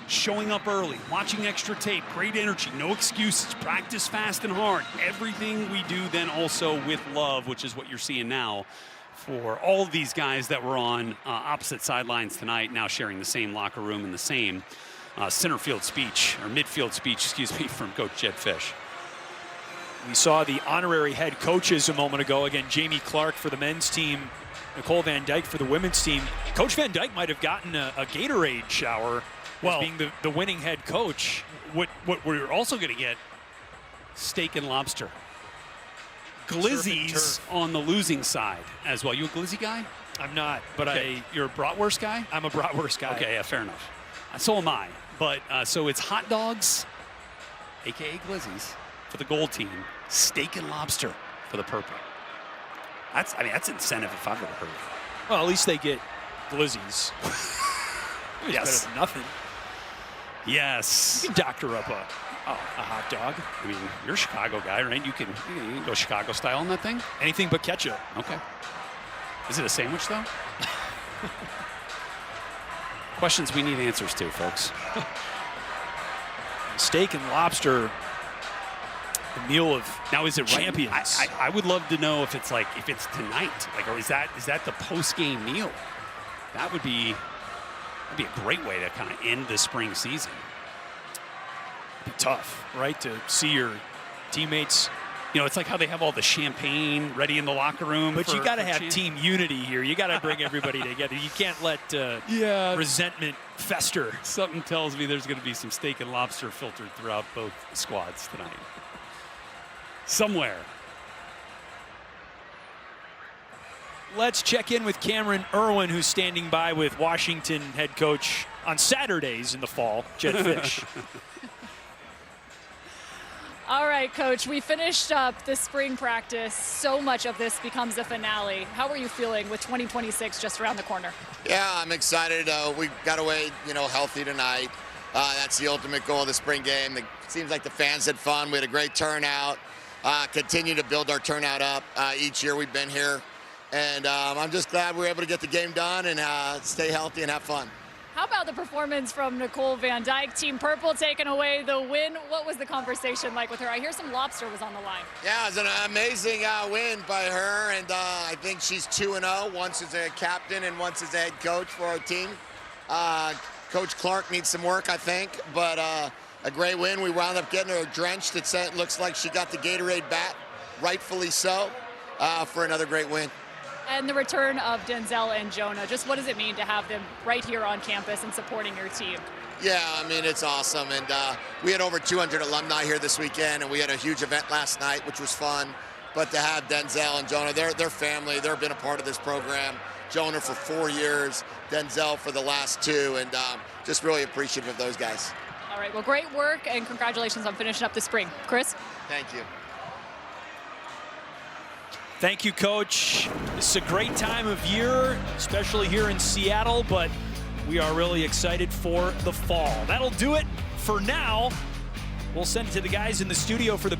showing up early, watching extra tape, great energy, no excuses, practice fast and hard. Everything we do then also with love, which is what you're seeing now for all of these guys that were on opposite sidelines tonight, now sharing the same locker room and the same midfield speech, excuse me, from Coach Jed Fish. We saw the honorary head coaches a moment ago. Again, Jamie Clark for the men's team, Nicole Van Dyke for the women's team. Coach Van Dyke might have gotten a Gatorade shower as being the winning head coach. What we're also going to get, steak and lobster. Glizzies on the losing side as well. You a glizzy guy? I'm not, but okay. You're a bratwurst guy? I'm a bratwurst guy. Okay, yeah, fair enough. So am I. But so it's hot dogs, a.k.a. glizzies, for the gold team. Steak and lobster for the purple. That's incentive if I've ever heard of it. Well, at least they get glizzies. Yes. Better than nothing. Yes. You can doctor up a hot dog. I mean, you're a Chicago guy, right? You can go Chicago style on that thing? Anything but ketchup. Okay. Is it a sandwich, though? Questions we need answers to, folks. Steak and lobster, the meal of now is it champions. Right? I would love to know if it's tonight, or is that the post-game meal? That'd be a great way to kind of end the spring season. It'd be tough, right, to see your teammates. You know, it's like how they have all the champagne ready in the locker room. But you got to have team unity here. You got to bring everybody together. You can't let resentment fester. Something tells me there's going to be some steak and lobster filtered throughout both squads tonight. Somewhere. Let's check in with Cameron Irwin, who's standing by with Washington head coach on Saturdays in the fall, Jed Fish. All right, Coach, we finished up the spring practice. So much of this becomes the finale. How are you feeling with 2026 just around the corner? Yeah, I'm excited. We got away, healthy tonight. That's the ultimate goal of the spring game. It seems like the fans had fun. We had a great turnout. Continue to build our turnout up each year we've been here. And I'm just glad we were able to get the game done and stay healthy and have fun. How about the performance from Nicole Van Dyke, Team Purple taking away the win? What was the conversation like with her? I hear some lobster was on the line. Yeah, it was an amazing win by her, and I think she's 2-0, once as a captain and once as a head coach for our team. Coach Clark needs some work, I think, but a great win. We wound up getting her drenched. It looks like she got the Gatorade bat, rightfully so, for another great win. And the return of Denzel and Jonah, just what does it mean to have them right here on campus and supporting your team? Yeah, I mean, it's awesome. And we had over 200 alumni here this weekend, and we had a huge event last night, which was fun. But to have Denzel and Jonah, they're family. They've been a part of this program. Jonah for 4 years, Denzel for the last 2, and just really appreciative of those guys. All right, well, great work, and congratulations on finishing up the spring. Chris? Thank you. Thank you, Coach. This is a great time of year, especially here in Seattle, but we are really excited for the fall. That'll do it for now. We'll send it to the guys in the studio for the